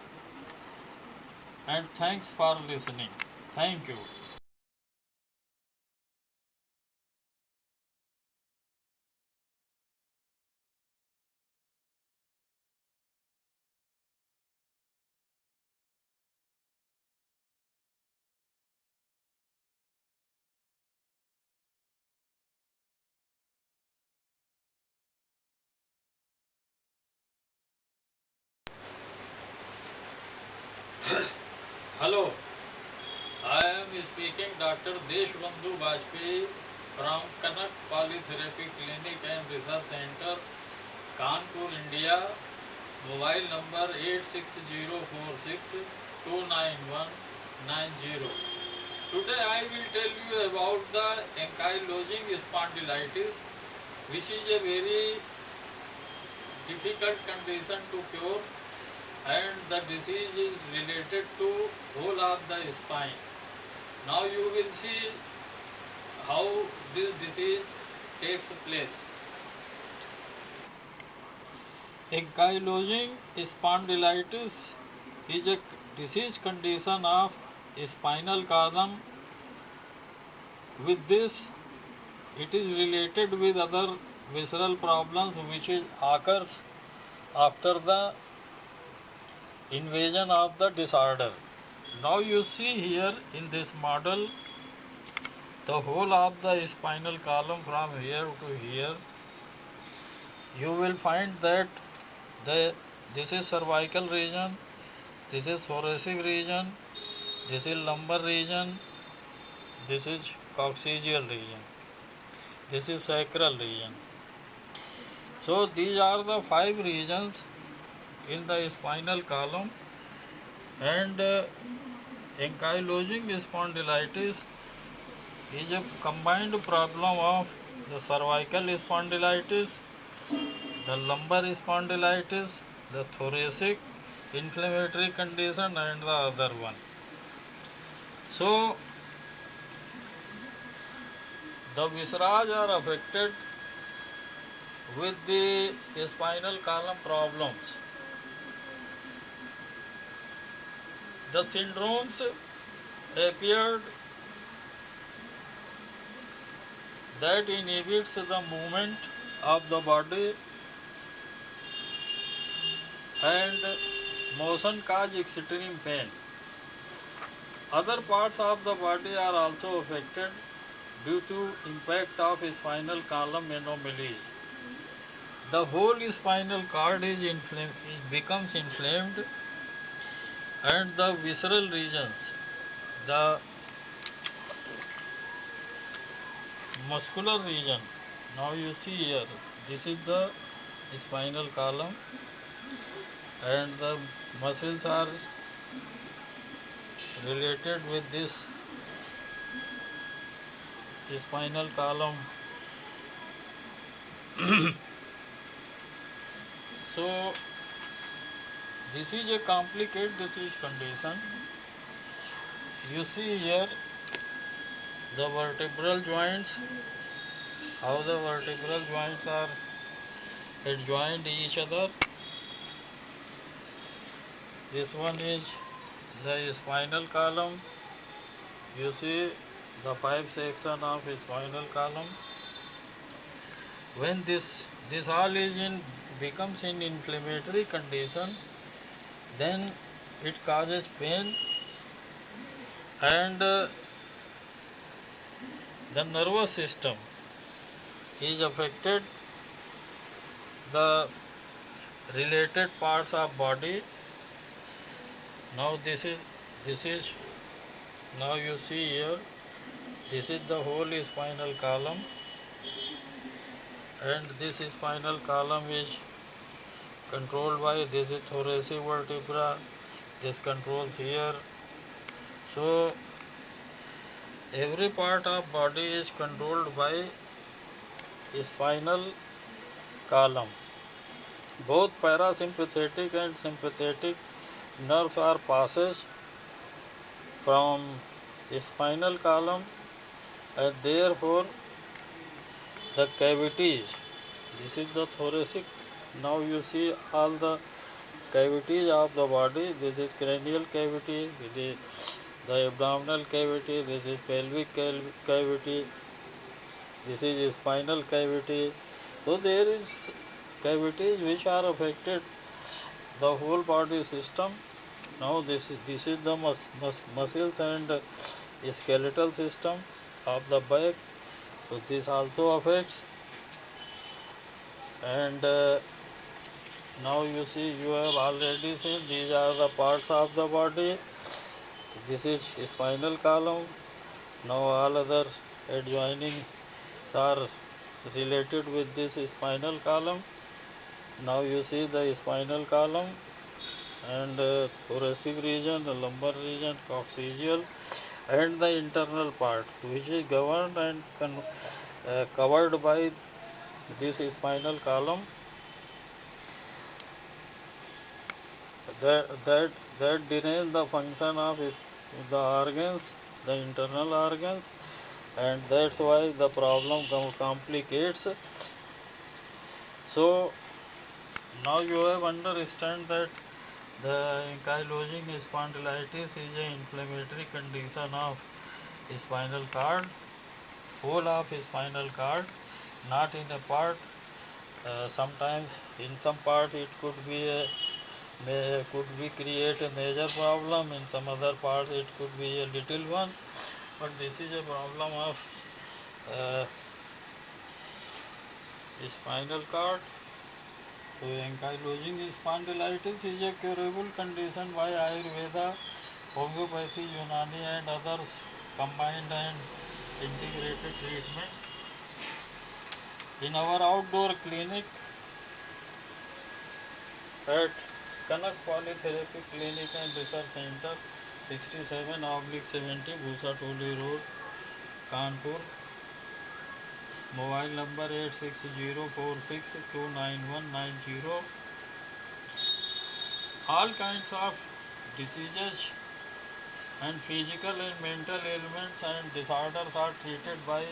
and thanks for listening. Thank you. Hello, I am speaking Dr. Deshbandhu Bajpai from Kanak Polytherapy Clinic and Research Center, Kanpur, India. Mobile number 86046291190. Today I will tell you about the ankylosing spondylitis, which is a very difficult condition to cure, and the disease is related to whole of the spine. Now you will see how this disease takes place. Ankylosing spondylitis is a disease condition of spinal column. With this, it is related with other visceral problems which occurs after the invasion of the disorder. Now you see here in this model the whole of the spinal column from here to here. You will find that this is cervical region, this is thoracic region, this is lumbar region, this is coccygeal region, this is sacral region. So these are the 5 regions in the spinal column, and ankylosing spondylitis is a combined problem of the cervical spondylitis, the lumbar spondylitis, the thoracic inflammatory condition, and the other one. So the viscera are affected with the spinal column problems. The syndromes appeared that inhibits the movement of the body and motion cause extreme pain. Other parts of the body are also affected due to impact of spinal column anomalies. The whole spinal cord becomes inflamed, and the visceral regions, the muscular region. Now you see here, this is the spinal column, and the muscles are related with this spinal column. So this is a complicated disease condition. You see here the vertebral joints, how the vertebral joints are adjoined each other. This one is the spinal column. You see the 5 sections of spinal column. When this all becomes in inflammatory condition, then it causes pain, and the nervous system is affected, the related parts of body. Now this is now you see here, this is the whole spinal column, and this spinal column is controlled by this is thoracic vertebra, this controls here. So every part of body is controlled by spinal column. Both parasympathetic and sympathetic nerves are passes from spinal column, and therefore the cavities, this is the thoracic. Now you see all the cavities of the body. This is cranial cavity, this is the abdominal cavity, this is pelvic cavity, this is spinal cavity. So there is cavities which are affected the whole body system. Now this is the muscles and skeletal system of the back. So this also affects, and now you see, you have already seen these are the parts of the body. This is spinal column. Now all other adjoining are related with this spinal column. Now you see the spinal column and thoracic region, the lumbar region, coccygeal, and the internal part, which is governed and covered by this spinal column. That denies the function of the organs, the internal organs, and that's why the problem complicates. So now you have understand that the ankylosing spondylitis is an inflammatory condition of spinal cord, whole of spinal cord, not in a part. Sometimes in some part it could create a major problem. In some other parts it could be a little one, but this is a problem of spinal cord. So ankylosing spondylitis is a curable condition by Ayurveda, homeopathy, Unani, and others combined and integrated treatment. In our outdoor clinic, at Kanak Polytherapy Clinic and Research Center, 67/70 Bhusa Toli Road, Kanpur. Mobile number 8604629190. All kinds of diseases and physical and mental ailments and disorders are treated by